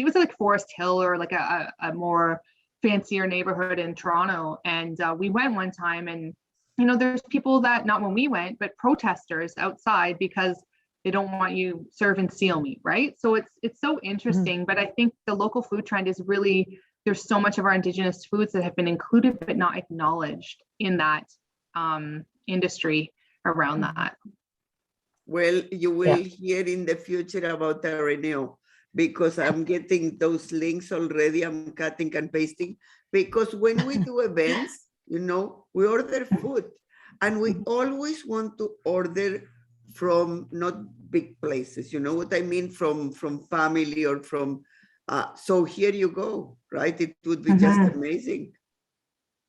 It was like Forest Hill or like a more fancier neighborhood in Toronto. And we went one time, and there's people that, not when we went, but protesters outside because they don't want you serving seal meat, right? So it's so interesting. But I think the local food trend is really, there's so much of our Indigenous foods that have been included but not acknowledged in that industry around that. Well, you will hear in the future about the RNAO, because I'm getting those links already. I'm cutting and pasting, because when we do events, we order food, and we always want to order from not big places, you know what I mean, from family or from, so here you go, right? It would be just amazing.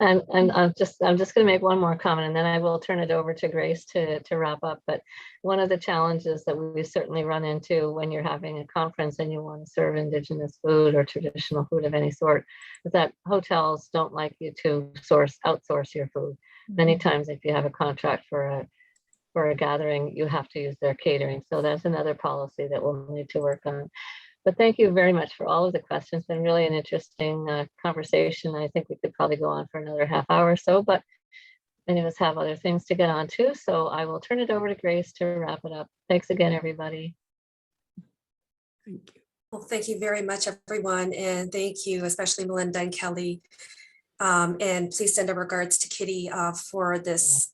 And I'm just going to make one more comment, and then I will turn it over to Grace to wrap up. But one of the challenges that we certainly run into when you're having a conference and you want to serve Indigenous food or traditional food of any sort is that hotels don't like you to outsource your food. Many times, if you have a contract for a gathering, you have to use their catering. So that's another policy that we'll need to work on. But thank you very much for all of the questions. It's been really an interesting conversation. I think we could probably go on for another half hour or so, but many of us have other things to get on to. So I will turn it over to Grace to wrap it up. Thanks again, everybody. Thank you. Well, thank you very much, everyone. And thank you, especially Melinda and Kelly. And please send our regards to Kitty for this,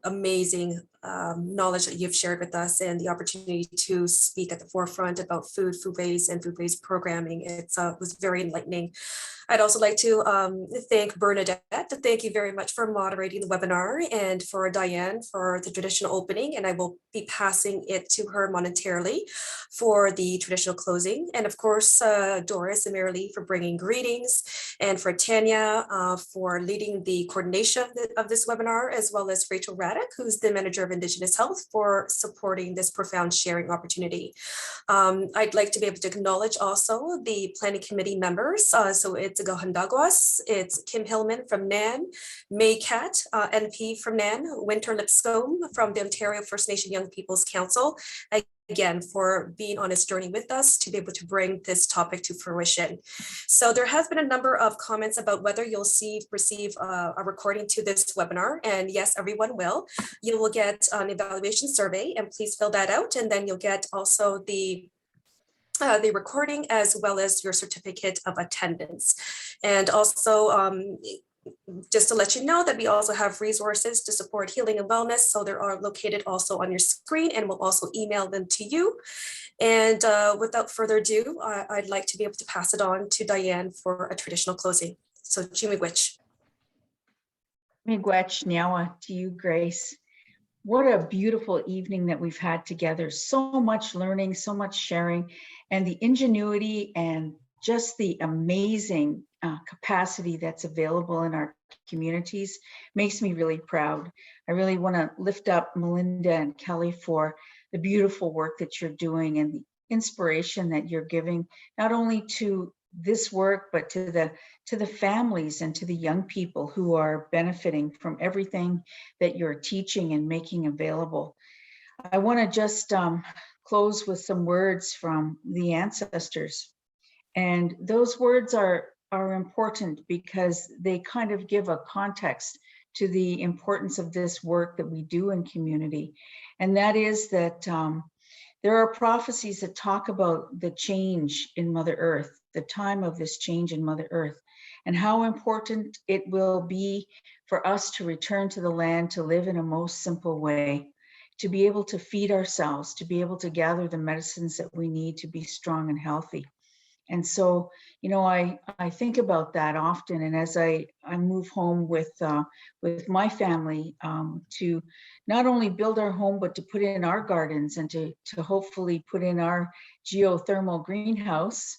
amazing knowledge that you've shared with us and the opportunity to speak at the forefront about Foodways and Foodways programming. It was very enlightening. I'd also like to thank Bernadette. Thank you very much for moderating the webinar, and for Diane for the traditional opening. And I will be passing it to her momentarily for the traditional closing. And of course, Doris and Marilee for bringing greetings, and for Tanya for leading the coordination of this webinar, as well as Rachel Raddick, who's the Manager of Indigenous Health, for supporting this profound sharing opportunity. I'd like to be able to acknowledge also the planning committee members. So it's Gahandaguas, it's Kim Hillman from NAN, May Cat, NP from NAN, Winter Lipscomb from the Ontario First Nation Young People's Council, again, for being on this journey with us to be able to bring this topic to fruition. So there has been a number of comments about whether you'll receive a recording to this webinar, and yes, everyone will. You will get an evaluation survey, and please fill that out, and then you'll get also the recording as well as your certificate of attendance. And also, just to let you know that we also have resources to support healing and wellness. So they are located also on your screen, and we'll also email them to you. And without further ado, I'd like to be able to pass it on to Diane for a traditional closing. So Chimiigwech. Miigwech Nyawa to you, Grace. What a beautiful evening that we've had together. So much learning, so much sharing, and the ingenuity and just the amazing capacity that's available in our communities makes me really proud. I really want to lift up Melinda and Kelly for the beautiful work that you're doing, and the inspiration that you're giving, not only to this work, but to the families and to the young people who are benefiting from everything that you're teaching and making available. I want to just close with some words from the ancestors. And those words are important because they kind of give a context to the importance of this work that we do in community. And that is that there are prophecies that talk about the change in Mother Earth, the time of this change in Mother Earth, and how important it will be for us to return to the land, to live in a most simple way, to be able to feed ourselves, to be able to gather the medicines that we need to be strong and healthy. And so, you know, I think about that often. And as I move home with my family to not only build our home, but to put in our gardens and to hopefully put in our geothermal greenhouse,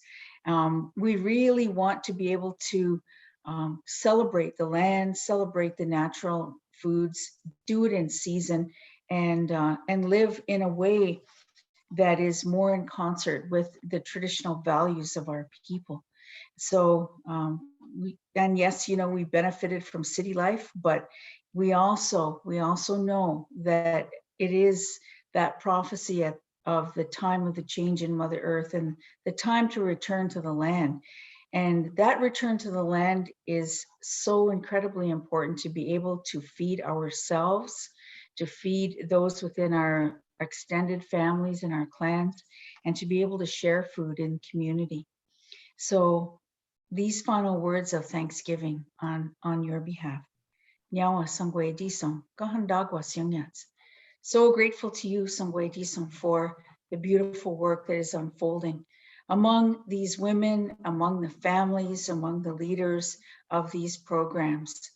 we really want to be able to celebrate the land, celebrate the natural foods, do it in season, and live in a way that is more in concert with the traditional values of our people. So, and yes, you know, we benefited from city life, but we also know that it is that prophecy of the time of the change in Mother Earth and the time to return to the land. And that return to the land is so incredibly important to be able to feed ourselves, to feed those within our extended families and our clans, and to be able to share food in community. So these final words of thanksgiving on your behalf. Nyawa Sangwe Disong, Gahandagwa Sionyats. So grateful to you, Sangwe Disong, for the beautiful work that is unfolding among these women, among the families, among the leaders of these programs,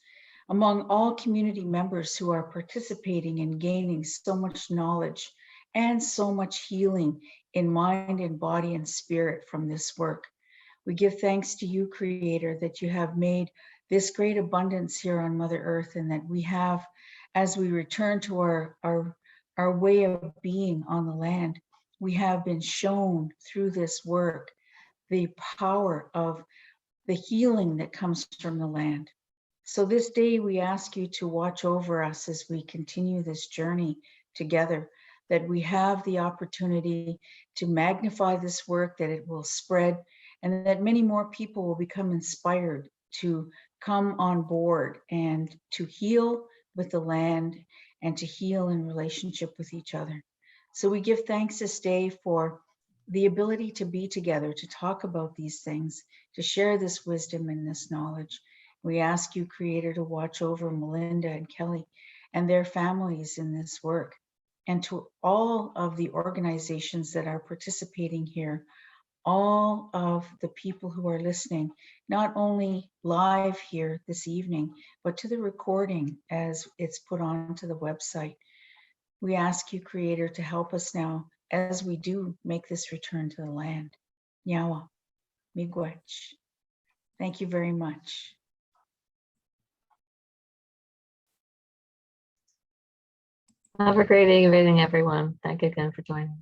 among all community members who are participating and gaining so much knowledge and so much healing in mind and body and spirit from this work. We give thanks to you, Creator, that you have made this great abundance here on Mother Earth, and that we have, as we return to our way of being on the land, we have been shown through this work the power of the healing that comes from the land. So this day we ask you to watch over us as we continue this journey together, that we have the opportunity to magnify this work, that it will spread, and that many more people will become inspired to come on board and to heal with the land and to heal in relationship with each other. So we give thanks this day for the ability to be together, to talk about these things, to share this wisdom and this knowledge. We ask you, Creator, to watch over Melinda and Kelly and their families in this work, and to all of the organizations that are participating here, all of the people who are listening, not only live here this evening, but to the recording as it's put onto the website. We ask you, Creator, to help us now as we do make this return to the land. Nyawa, miigwech. Thank you very much. Have a great evening, everyone. Thank you again for joining.